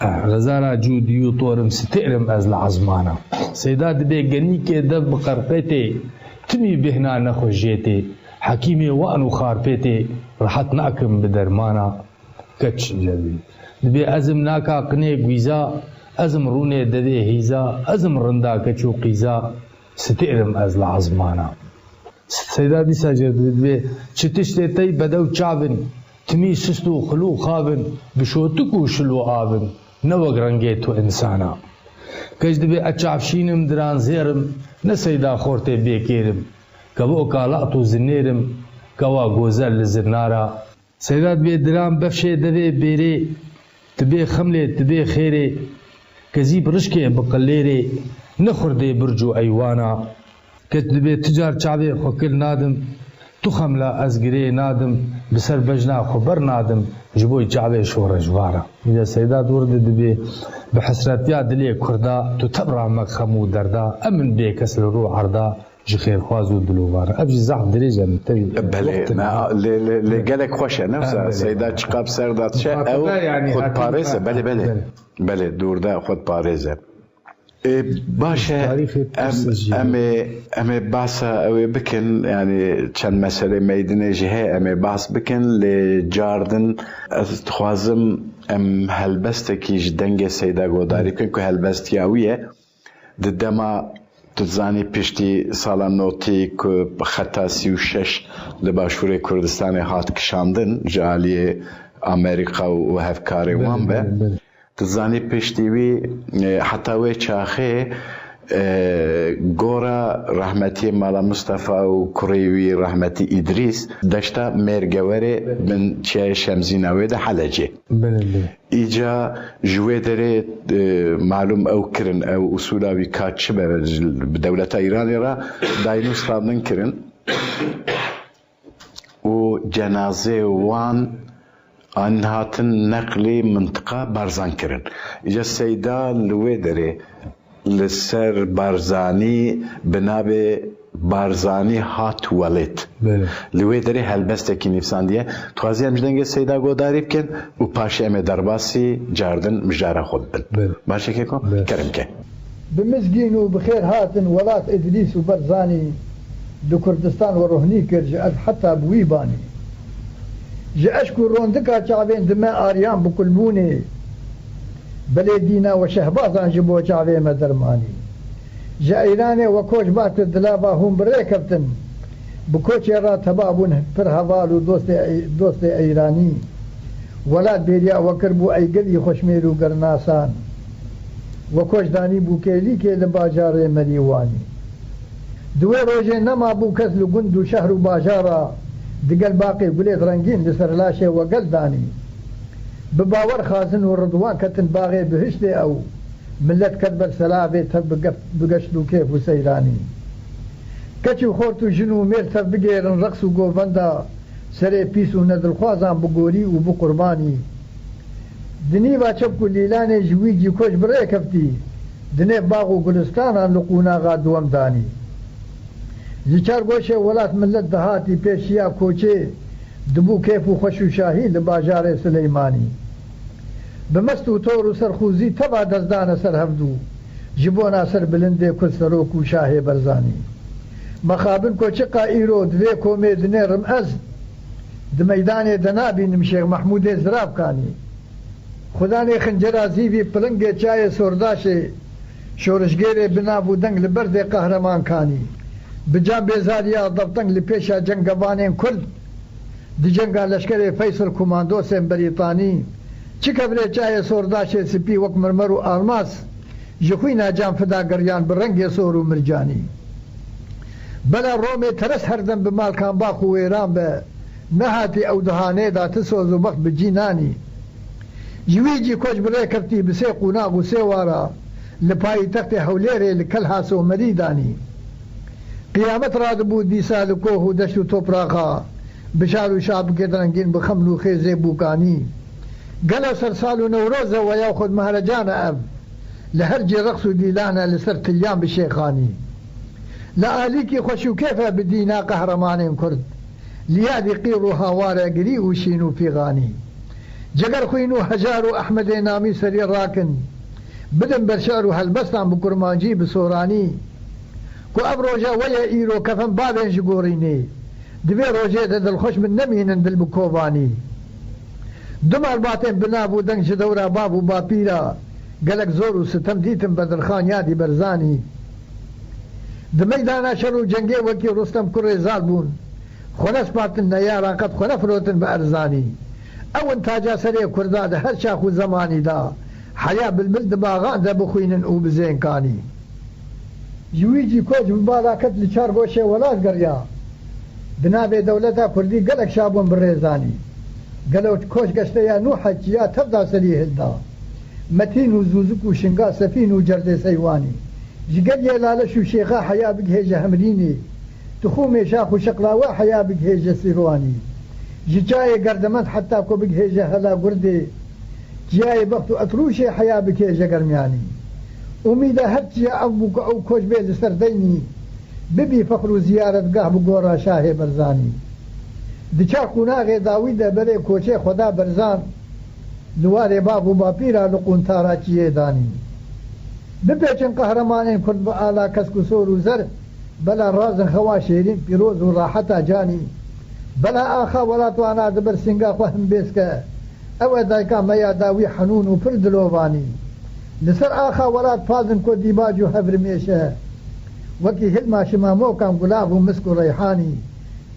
غزالا جوديو طورم ستئرم از العزمانا سيدات بي گنيكي دب بقرقيتي تمي بهنا نخوجيتي حكيمي وانو خاربيتي رحت ناكم بدرمانا كتش جدي دبي ازم ناكا قني قويزا ازم روني ددي هيزا ازم رندا كتشو قيزا ستئرم از العزمانا سيدات دي ساجر دبي چتشتي بدو چابن تمي سستو خلو خابن بشوتكو شلو آبن نوق رنگيتو انسانا كج دبي اچافشينم دران زيرم نسيدا خورتي بيكيرم كبو كالاتو زنيرم كوا غوزل لزنارا سيدات بي دران بفشي دبي بيري تبي خملي تبي خيري كزيب رشكي بقليري نخردي برجو ايوانا كتبي تجار چاوي خوكل نادم تخم لا أزقري نادم بسر بجنا خبر نادم جبوي جعبي شورة جوارة إذا سيدات ورد دبي بحسرات يا دلي كردا تتبرع مخمو دردا أمن بيك أسل روح عردا جخير خوازو دلووار أبجي زعب دريجة نتبي بله اللي قالك خوشة نفسها سيدات شقاب سردات شاء أو خد باريزة بله دور دا خد باريزة باشا أمي باسا أوي بكن يعني كان مسألة ميدنة جهة أمي باس بكن لجاردن خوازم أم هلبستكي جدنجة سيدا قوداري بكن كو هلبستياوية ددما تزاني پشتی سالا نوتی که خطا 36 لباشور کردستان هات کشاندن جالی امریکا و هفکاری وان به تزانی پشتیوی حتی وی چاخه گورا رحمتی مالا مصطفى و کریوی رحمتی ادریس داشتا مرگوره من چای شمزیناوی ده حلجه ایجا جوه داره معلوم او کرن او اصولاوی کاتش بدولت ایرانی را داینو سرادن کرن و جنازه وان آن هاتن نقلی منطقه بارزان کرن ایجا سیدا لوی داره لسر بارزانی بنابه بارزانی هات ولید لوی داره هلبسته کی نفسان دیه توازی امجدنگه سیدا گوداری بکن و پاشه ام درباسی جاردن مجاره خود بن باشه که کن کرم که بمزگین و بخیر هاتن ولات ادریس و بارزانی دو کردستان و روحنی کرد حتی بوی بانی جاشكو روندكا چاوين دما آريان بكلموني بلدينا وشهبازان جبو چاوين مدرماني جا ايراني وكوش بات الدلابا هم بريكبتن بكوش را تبابون پر هوالو دوست ايراني ولاد بيريا وكربو اي قلي خوشميرو قرناسان وكوش داني بو كيلي كي لباجار مريواني دوي روجي نما بو كسلو قندو شهر باجارا دقل باقي قليت رنجين لسر لاشي وقل داني بباور خازن والرضوان كتن باغي بهشتي او ملت كتب السلابي تب بقشلو كيف وسيراني كتشو خورتو جنو مير تب بقيرن رقصو قوفندا سري بيسو ندل خوازان بقوري وبقرباني دني با چبكو ليلاني جويجي كوش بريكفتي دنێ باغ و گولستانە لقوناغا دووەم دانی زیچار گۆشێ وڵات ملت دەهاتی پێشیا کۆچێ دبوو کێف و خۆش و شاهی لە باژارێ سلەیمانی بمەست و تۆر و سەرخوزی تەبا دەستدانە سەر هەفتوو ji bo nasir bilindê ku serok û şahê berzanî mexabin koçiqa îro divê komê dinêrim ez di meydanê de nabînim Şêx Mehmûdê Zirabkanî xudanê xincera zîvî pilingê çayê sordaşê şorişgêrê binav û deng li berdê qehreman kanî bi can bêzariya dewteng li pêşa cengevanên Kurd di cenga leşkerê Feysel komandosên Brîtanî çi kevirê çayê sordaşê spî wek mirmer û almas ji xwîna can fidageriyan bi rengê sor û mircanî bela Romê teres herdem bi malkan bax û wêran be nehatî ew dihanê da ti soz û bext bi cînanî ji wî cî koç bi rê ketî bi sê qûnaq û sê wara li payîtextê Hewlêrê li Kelha Somerî danî qiyamet radibû dîsa li koh û deşt û topraxa bi şar û şabikê rengîn bi xemn û xêzê bûkanî gelo sersal û newroz e weya xwe meherecana ev li her cê reqs û dîlana li ser tilyan bi şêxanî li alîkî xweş û kêf e bi dîna qehremanên Kurd li yadî qîr û hawara girî û şîn û fîganî ceger xwîn û hejar û Ehmedê namî serî rakin bidin ber şer û helbestan bi kurmancî bi soranî ku ev roja weye îro kefin bavên ji gorînê divê rojê de dilxweş min nemînin dil bi kovanî du malbatên binav û deng ji dewra bav û bapîra gelek zor û sitem dîtim Bedirxan yadî berzanî di meydana şer û cengê wekî Rostem kurê zal bûn xwe nespatin neyaran qet xwe nefirotin bi erzanî ewin taca serê Kurda di her şax û zemanî da heya bilbil di bagan de bixwînin û bi zênkanî ji wî cî koç bi bala ket li çar goşê welat geriya di navê dewleta Kurdî gelek şabûn bi rêzanî gelo koç geşteya nû heciya tevda serî hilda metîn û zûzik û şinga sefîn û cerdê seywanî ji geriyê laleş û şêxa heya bigihêje hemrînê tixûmê şax û şeqlawe heya bigihêje sîrwanî ji çayê gerdemend heta ku bigihêje hela Gurdê ciyayê bext û etrûşê heya bikêje germiyanî umîda her çiya ev bû ku ew koç bê li ser deynî bibî fexr û ziyaretgah bi gora şahê berzanî di çar qûnaxê dawî de berê koçê xweda berzan li warê bav û bapîra li quntara çiyê danî bipêçin qehremanên Kurd bi ala kesk û sor û zer bela razin xewa şêrîn pîroz û raxeta canî bela axa welat wana dibir singa xwe him bêske ew e dayka meya dawî henûn û pir dilovanî li ser axa welat fazin ku dîbac û hevrimêşe wekî hilma şimamokan gulav û misk û reyhanî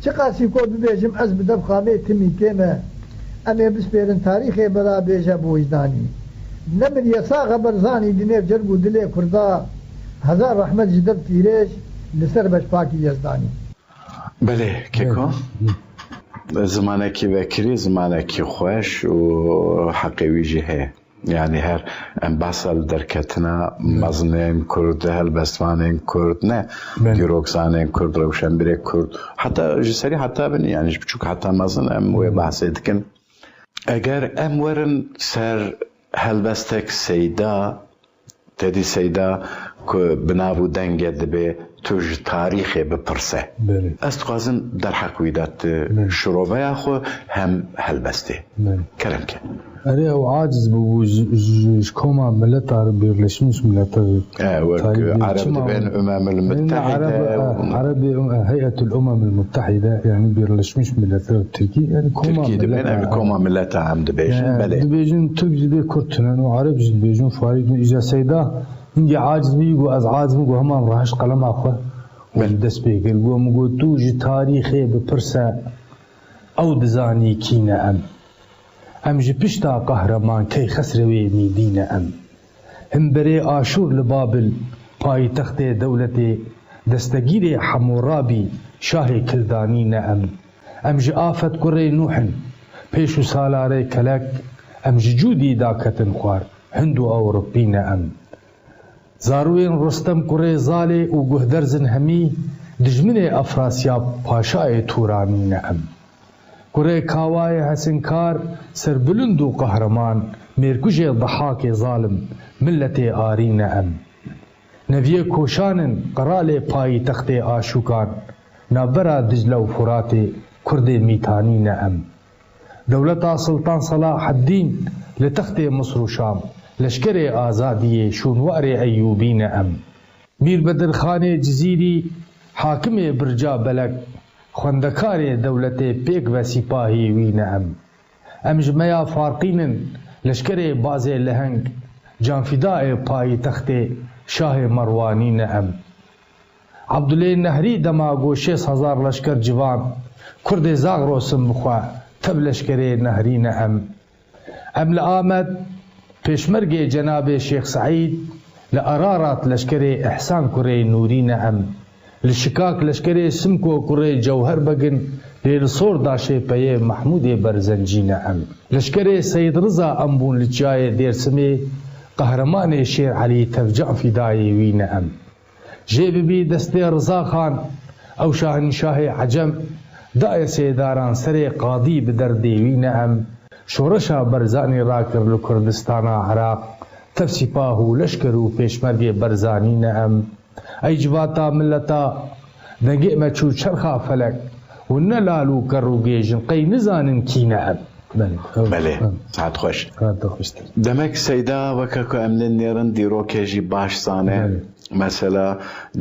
çi qasî ku bibêjim ez bi dev xamê timî kêm e em ê bispêrin tarîxê bela bêje bi wijdanî nemiriye saxa berzanî di nêv cerb û dilê Kurda hezar rehmet ji dev tîrêj li ser beşpakî Yezdanî Belê keko zimanekî vekirî zimanekî xweş û heqê wî jî heye yani her em behsa li derketina mezinên Kurd helbestvanên Kurd ne dîroksanên Kurd rewşenbîrê Kurd heta ji serî heta bin yani ji biçûk heta mezin em wê behsê dikin eger em werin ser helbestek Seyda tedî Seyda ku bi nav û dengê dibe tu ji tarîxê bipirse ez dixwazim derheq wî de şiroveya xwe hem helbestê keremke Erê ew aciz bû ji koma mileta Birleşmiş Milletler Arab dibên Umemul Muttehide Arabî Heyetül Umemul Muttehide yani Birleşmiş Milletler Türkiye yani Türkiye dibên ev koma milleta em dibêjin belê dibêjin Türk jî bê Kurd tune û Arab jî dibêjin Farîd û îja Seyda hingî aciz bî got ez aciz bû heman rahiş qelema xwe dest pê kir got min got tu ji tarîxê bipirse ew dizanî kîne em em ji pişta qehremankey Xesrewê nîdîne em him berê Aşûr li Babil payîtextê dewletê destegîrê Hemûrabî şahê kildanîne em ji afet kurê Nûhin pêş û salarê kelek em ji cûdî daketin xwar Hind û Ewropîne em zarûyên Rostem kurê Zalê û guhderzin hemî dijminê Efrasiyab paşayê Tûranîne em kurê kawayê hesinkar serbilind û qehreman mêrkujê dihakê zalim milletê arîne em نەڤیە کۆشانن قەرالێ پایی تەختێ ئاشوکان نابەرا دجلە و فوراتێ کوردێ میتانینە ئەم دەولەتا سڵتان سەلاح الدین لە تەختێ مصر و شام لەشکرێ ئازادیێ شونوارێ ئەیوبینە ئەم میر بەدرخانێ جزیری حاکمێ برجا بەلەک خوێندەکارێ دەولەتێ پێک بە سیپاهی وینە ئەم ئەم ژمەیا فارقینن لەشکرێ بازێ لە هەنگ جانفیداێ پایی تەختێ شاهێ مەڕوانینە ئەم عەبدولێ نەهری دەما گۆشێ 1000 لەشکر جوان کوردێ زاغرۆسم بخوا تەب لەشکرێ نەهرینە ئەم لە ئامەد پێشمەرگێ جەنابێ شێخ سەعید لە ئەرارات لەشکرێ ئەحسان کوڕێ نورینە ئەم لە شکاک لەشکرێ سمکۆ کوڕێ جەوهەر بەگن لێرسۆر داشێپەیێ مەحمودێ بەرزەنجینە ئەم لەشکرێ سەید ڕزا ئەم بوون لە جایێ دێرسمێ قەهرەمانێ شێر عەلی تەفجع فیدایێ وینە ئەم ژێ ببی دەستێ ڕزا خان ئەو شاهنشاهێ عەجەم دایە سێداران سەرێ قادی بدەردێوینە ئەم شۆڕەشا بەرزانی ڕاکرد لە کوردستانە عێراق تەف سیپاه و لەشکر و پێشمەرگێ بەرزانینە ئەم ئەی جواتە ملەتە دەنگێمە چوو چەرخا فەلەک و نەلال و کەڕ و گێژن قەی نزانن کینە ئەم بەلێ سعات خۆش دەمەک سەیدا وەکەکو ئەم لێ نێرن دیرۆکێژی باشسانێ مەسەلا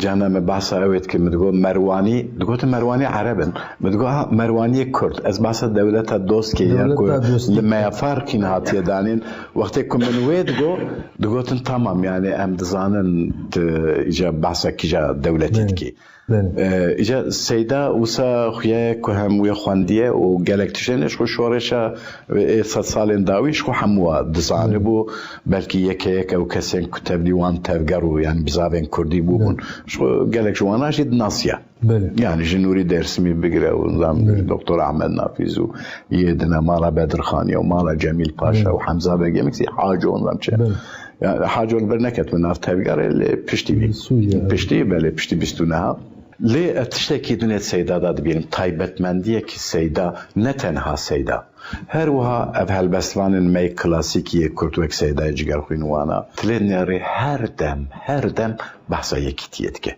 جانەمە باسە ئەوێت کە مدگۆ مەروانی دگوتە مەروانی عەرەبن مدگۆ مەروانی کورد ئەس باسە دەولەتە دۆستکێ لە مەیەفارکین هاتیە دانین وەختێک کو من وێ دگۆ دگوتن تەمام یانێ ئەم دزانن ئیجا باسەکیجا دەولەتیتکی ئیجا سەیدا وسە خویایە کو هەموویە خواندیە و گەلێک تشێنش خو شۆڕێشە 100 ساڵێن داویش خو هەمووە دزانە بوو بەلکی یەکەیەک ئەو کەسێن کوتەبلی وان تەڤگەڕ و یان بزاوێن کوردی بوون گەلێک جواناشی ناسیە یانی ژنووری دەرسمی بگرە و نظام دکتۆر ئەحمەد نافیز و یێدنە ماڵە بەدرخانی و ماڵە جەمیل پاشا و حەمزا بەگەمێکی حاجۆ نظام چێ حاجۆ بەر نەکەت من ناف تەڤگەڕێ لێ پشتی بەلێ پشتی بیستونەها لێ تشتێکی دونێت سەیدادا دەبینم تایبەتمەندیەکی سەیدا نەتەنها سەیدا هەروەها ئەڤ هەلبەستوانن مەی کلاسیکیە کورتوەک سەیدای جگەرخوێنوانە تلێ نێڕێ هەردەم بەحسە یەکیتیەتکە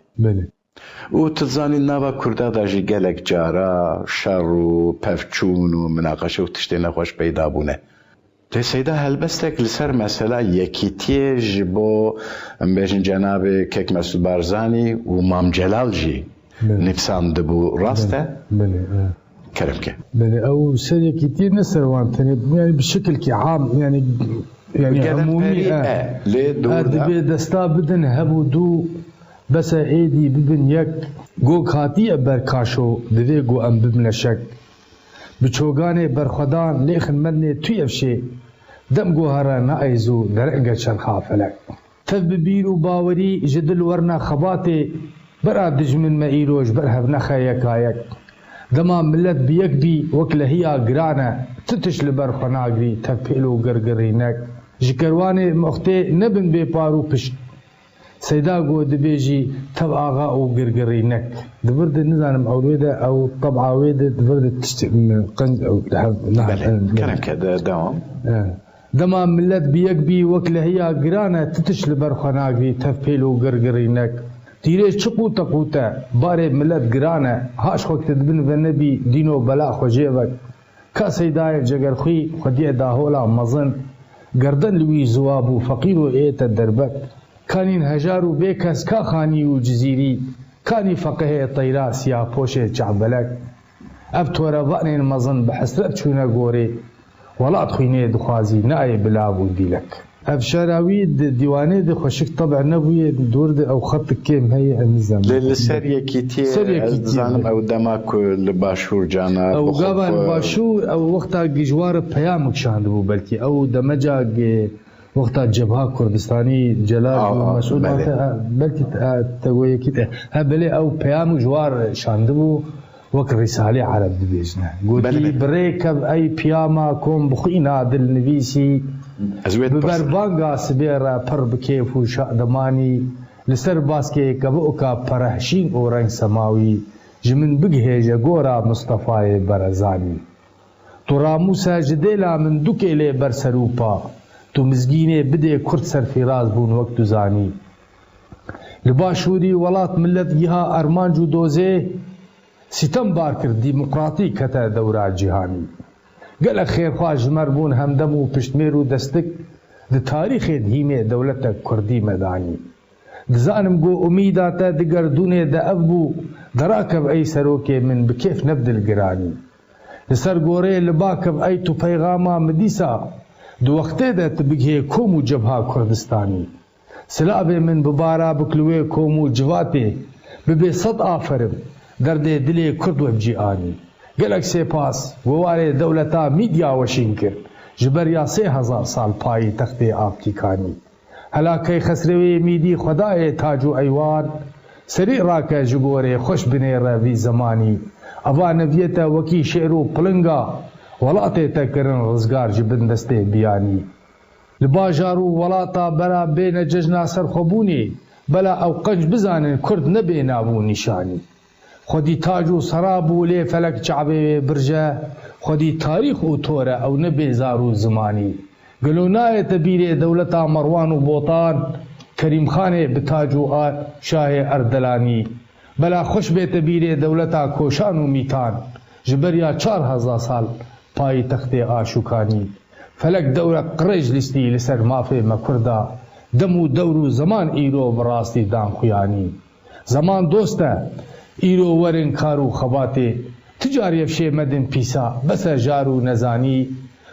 و تزانین ناوە کورداداژی گەلێک جارە شەڕ و پەفچوون و مناقەشە و تشتێ نەخۆش پەیدا بوونە لێ سەیدا هەلبەستێک لەسەر مەسەلا یەکیتیێژ بۆ ئەمبێژن جەنابێ کێک مەسعود بارزانی و مام جەلالژی نیپساندبوو ڕاستە؟ کەرەمکە ئەو سەر یەکیتیە نەسەروان تەنێ یعنی بشکلکی عام یعنی عمومی دەبێ دەستا بدن هەبوو دوو بەسە ئێدی ببن یەک گۆک هاتیە بەرکاشۆ دەبێ گۆ ئەم ببنە شەک بچۆگانێ بەرخەدان لێ خنمەرنێ توی ئەفشێ دەم گۆهەرە نەئەیز و دەرەنگە چەرخا فەلەک تەف ببیر و باوەری ji dil werna xebatê bera dijmin me îroj ber hev nexe yekayek dema millet bi yek bî wek lehiya giran e ti tiş li ber xwe nagirî tev pêl û girgirînek ji kerwanê moxtê nebin bêpar û pişt سەیدا گۆ دەبێژی تەب ئاغا و گرگڕینەک دبردە نزانم ئەو وێدە ئەو طەبعا وێدە دبردە قەنج دەما ملەت بیەک بی وەک لە هەیە گرانە تتش لەبەر خۆ ناگری تەف پێل و گرگڕینەک تیرێ چق و تەقوتە بارێ ملەت گرانە هاش خۆکتە دبن بە نەبی دین و بەلا خۆجێوەک کا سەیدایە جەگەرخوی خودیە داهۆڵا مەزن گەردەن لوی زواب و فەقیر و ئێتە دەربەت کانین هەژار و بێ کەس کا خانی و جزیری کانی فەقەهەیە تەیرا سیا پۆشێ چعبەلەک ئەف تۆرەڤانێن مەزن بە حەسرەت چوونە گۆرێ وڵات خوینێ دخوازی نایە بلاو و دیلەک ئەف شاراوی دیوانێ دخۆشک تەبع نەبوویە دوورد ئەو خەتک کێم هەیە ئەمیزم لەسەر یەکیتێ زانم ئەو دەما لە باشوور جانا ئەو گاوان باشوور ئەو وەختا گیژوارە پەیامکشاند بوو بەلکی ئەو دەمەجا وەختا جەبها کوردستانی جەلال مەسعود بەلکی تەگۆیەکیت هەبلێ ئەو پەیام و جوار شاندبوو وەک ڕیسالەی عەرەب دبێژنە گوتی بڕێکە ئەی پیاما کۆم بخوینە دڵنویسی ببەر بانگا سبێرە پڕ بکێف و شادەمانی لەسەر باسکێکە بۆکا پەرەحشین و ڕەنگ سەماوی ji min bigihêje gora Mustafayê Berezanî tu ramûsa ji dêla min dukê lê ber serûpa tu mizgînê bidê Kurd serfîraz bûn wek tu zanî لباشوری ولات ملت گیها ارمانج و دوزه ستم بار کرد دیمقراطی کتا دورا جهانی گل خیرخواج مربون همدم و پشتمیر و دستک د تاریخ دهیمه دولت کردی مدانی دزانم گو امیدا تا دگردونه دا ابو دراکب ای سروکه من بکیف نبدل گرانی لسر گوره لباکب ای تو پیغاما مدیسا دو وقته دا تبگه کومو جبها کردستانی سلاب من ببارا بکلوه کومو جواته ببه صد آفرم درد دل کرد و بجیانی گلک سپاس وواره دولتا میدیا وشین کرد جبر یا 3000 سال پای تخت آبتیکانی هلاکی خسروی میدی خدای تاج و ایوان سریع راکه جگوره خوش بنه روی زمانی اوه نویتا وکی شعر و پلنگا ولاته تکرن رزگار جبن دسته بیانی لباجارو ولاتا برا بین ججنا سرخبونی بلا او قنج بزانن کرد نبینابو نشانی خودی تاج و سرابو لی فلک چعبه برجه خودی تاریخ و توره او نبیزارو زمانی گلونای تبیر دولتا مروان و بوطان کریم خان بتاج و شاه اردلانی بلا خوش به تبیر دولتا کوشان و میتان جبریا 4000 سال پای تخت آشوکانی فلک دور قریج لستی لسر مافه مکردا دمو دورو زمان ایرو براستی دام خویانی زمان دوسته ایرو ورن کارو خباته تجاری افشه مدن پیسا بس جارو نزانی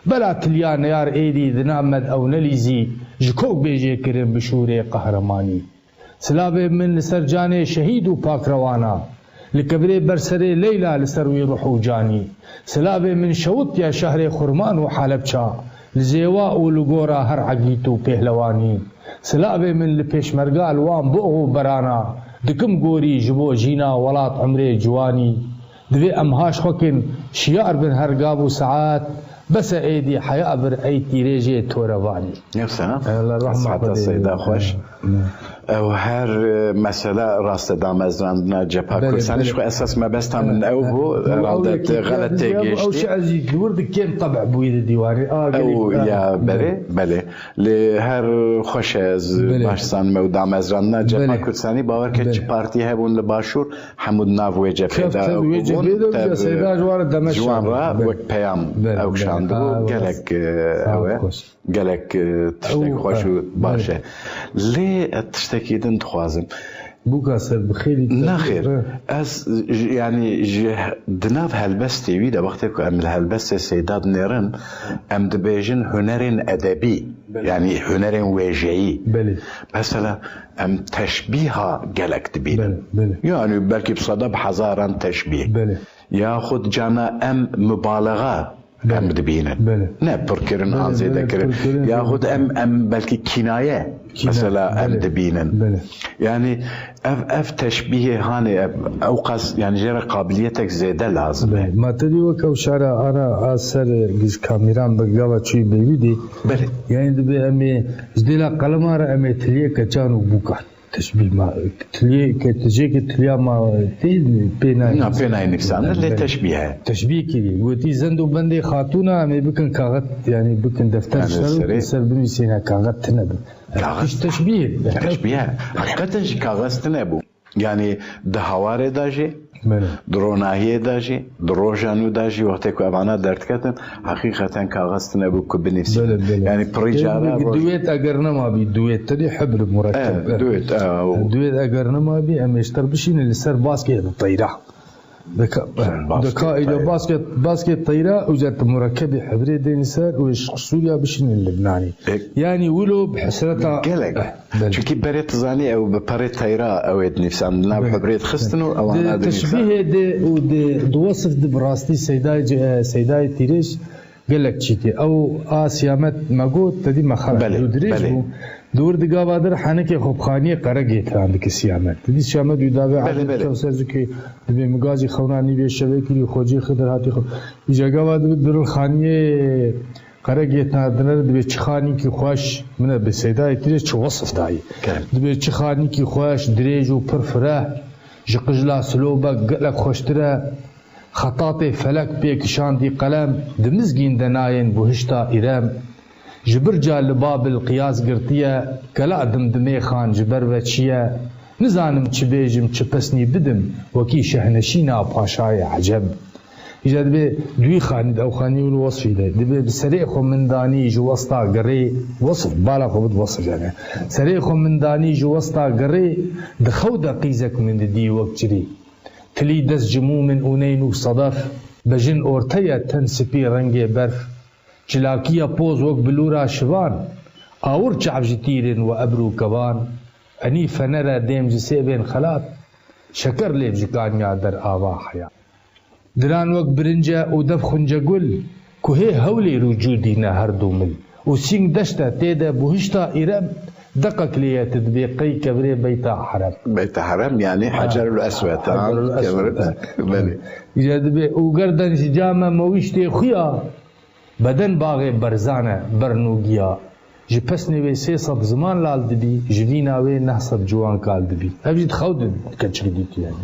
بلا تلیا نیار ایدی دنامد او نلیزی جکوک بیجه کرن بشور قهرمانی سلاب من لسر جان شهید و پاک روانا لکبر برسر لیلا لسر وی روحو جانی سلاب من شوط یا شهر خرمان و حلب چا لزیوا و لگورا هر عقیتو پهلوانی سلاب من لپیشمرگال وان بوغو برانا دکم گوری جبو جینا ولات عمر جوانی دوی امهاش خوکن شیار بن هرگاب و ساعات بس ایدی حیا بر ای تیریجه توروانی نفسنا سعادت سیدا خوش او هر مسئله راست دام از راندنا جبهه کردستانش خو اساس ما بس من او بو رادت غلط گشتی او شي عزيز دورد كان طبع بويد ديواني او يا بله لهر خوش از باشسان مو دام از راندنا جبهه کردستانی باور که پارتی هبون لباشور حمود ناو جبهه دا او سیدا جوار دمشق جوان را وقت پیام او شاندو گلک او گلک تشتك خوش باشه لي تشتكيدن تخوازم بوكا سر بخير نخير از يعني دناف هلبس تيوي دا وقتك ام الهلبس سيداد نيرن ام دبيجن هنرين ادبي يعني هنرين وجعي مثلا ام تشبيهها قالك تبين يعني بلكي بصدب حزارا تشبيه ياخذ جانا ام مبالغه ام دبينن نه بركرن عن زي ذكر ياخذ ام بلكي كنايه مثلا ام دبينن يعني اف تشبيه هاني اوقاس يعني جرى قابليتك زياده لازم ما تدري وكو شارع انا اثر جز كاميران بقوا تشي بيدي يعني دبي امي جديلا قلمار امي تليه كچانو بوكا تشبيه ما تليه كتجيك تليه ما تين بينا بينا نكسان اللي تشبيه كي وتي زندو بندي خاتونا امي بكن كاغت يعني بكن دفتر شرو سر بنويسينا كاغت تنب تشبيه حقيقة كاغت تنبو يعني دهواره داجي دروناهی داشی دروژانو داشی وقتی که ابانا درد کردن حقیقتا کاغذ نبود که بنویسی یعنی پریجارا دویت اگر نمابی دویت تری حبر مرکب دویت اگر نمابی امیشتر بشین لسر باسکت طیره دكا إذا باسكت طيرة وجدت مركب حبري دينسار وسوريا بشين اللبناني يعني ولو بحسرتها قالك شو كي بريت زاني أو ببريت طيرة أو نفس عندنا بحبريت خستنو أو أنا تشبيه ده وصف ده براستي سيداي تيريش قالك شيء أو آسيامت ماجود تدي مخالف دور دقا بادر حانك خوبخاني قرقيت عندك سيامت تدي سيامت يدابع عندك كوسازكي دبي مغازي خوناني بي شبكي خوجي خضر هاتي خو يجا بادر در الخانيه قرقيت نادر دبي چخاني كي خوش من بسيداي تريش چ وصف داي دبي چخاني كي خوش دريج و پرفره جقجلا سلوبه قلق خوشتره خطاطي فلك بيكشان دي قلم دمزگين دناين بوهشتا إيرام جبر جا لباب القياس قرطية كلا دمدمي خان جبر وچية نزانم چ بێژم چ پەسنی بدم وەکی شەهنەشینا پاشای عەجەب ئیجا دەبێ دوی خانید ئەو خانی و وەصفی دێ دەبێ سەرێ خۆ مندانی ژ وەستا گەڕێ وەصف بالا خۆ بت وەصف جانێ سەرێ خۆ مندانی ژ وەستا گەڕێ دخەو دەقیزەک من ددی وەک جری تلی دەست جموو من ئونەین و سەدەف بەژن ئۆرتەیە تەن سپی ڕەنگێ بەرف چلاکیە پۆز وەک بلورا شوان ئاور چعبژی تیرن و ئەبر و کەوان ئەنی فەنەرە دێمجی سێبێن خەلات شەکەر لێبژکانیا دەر ئاوا حەیات دران وەک برنجە و دەف خونجە گول کوهێ هەولێ ڕوجودینە هەردوو مل و سینگ دەشتە تێدە بوهشتا ئیرەب دقك ليه تدبيقي كبري بيت حرم بيت حرم يعني حجر الأسود بلي يجدبي وقردن جامع مويشتي خويا بدن باغي برزانة برنوغيا جي پسني وي 300 زمان لال دبي جوينا وي 900 جوان قال دبي هبجي تخود كتشكديت يعني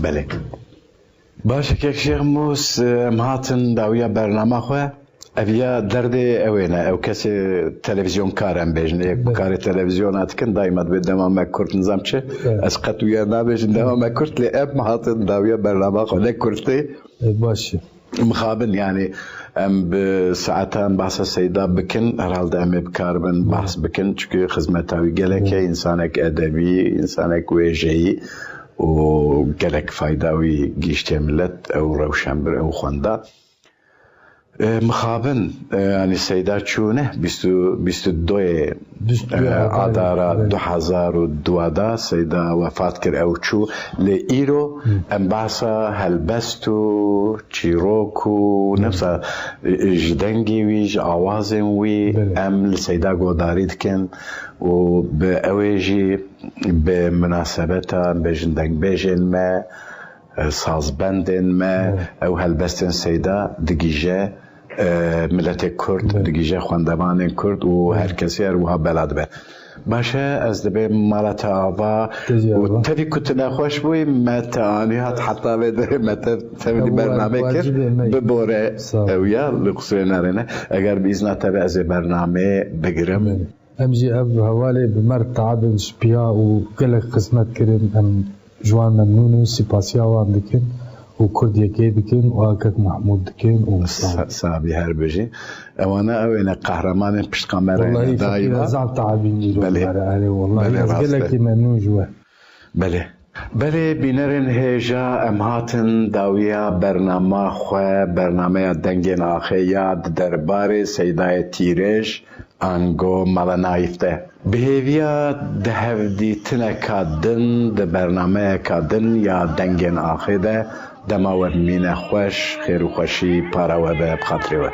بلي باشه كيك شيخ موس مهاتن داوية برنامه خواه اویا درد اوینه او کسی تلویزیون کارم بجنه یک کار تلویزیون اتکن دایمت به دمام کرد نظام چه از قطویه نبجن دمام کرد لی اب محاطن داویه برنامه خونه کرده باشه مخابن يعني ام بساعتان بحث سيدا بكن هرالده ام بكاربن بحث بكن چكو خدمتاوي گلك انسانك ادبي انسانك ويجي و گلك فايداوي گيشتي ملت او روشنبر او خونده مخابن يعني سيدا چونه 22 آذار 2012 سيدا وفات كر او چو لإيرو ام بحثا هلبستو چيروكو نفسا جدنگي ويج آوازن وي ام لسيدا قوداريد كن و بأويجي بمناسبتا بجندنگ بيجن ما سازبندن ما او هلبستن سيدا دقيجة ملت کرد دقیقه خواندمان کرد و هر کسی روها بلد به باشه از دبی مالت آوا و تبی کتنا خوش بوی متانی هات حتی بده مت تبی برنامه کرد ببره اویا لقصه نرینه اگر بیزنا تبی از برنامه بگیرم امجی اب حواله بمرد تعادل شبیا و گلک قسمت کرد ام جوان ممنون سپاسیا وام دکن و كردية كيدكين وهاكك محمود دكين وصابي هربجي وانا اوينا قهرمان بشت قمرين دايما والله زعل تعبيني والله قلك ممنون جوا بله بینرن هجا امهاتن داویا برنامه خواه برنامه دنگین آخه یاد درباره سیدای تیرش انگو ملنایفته بهویا دهودی تنکادن ده برنامه کادن یا دنگین آخه ده دماور مینه خوش خیر و خوشی پاراوه به بخاطره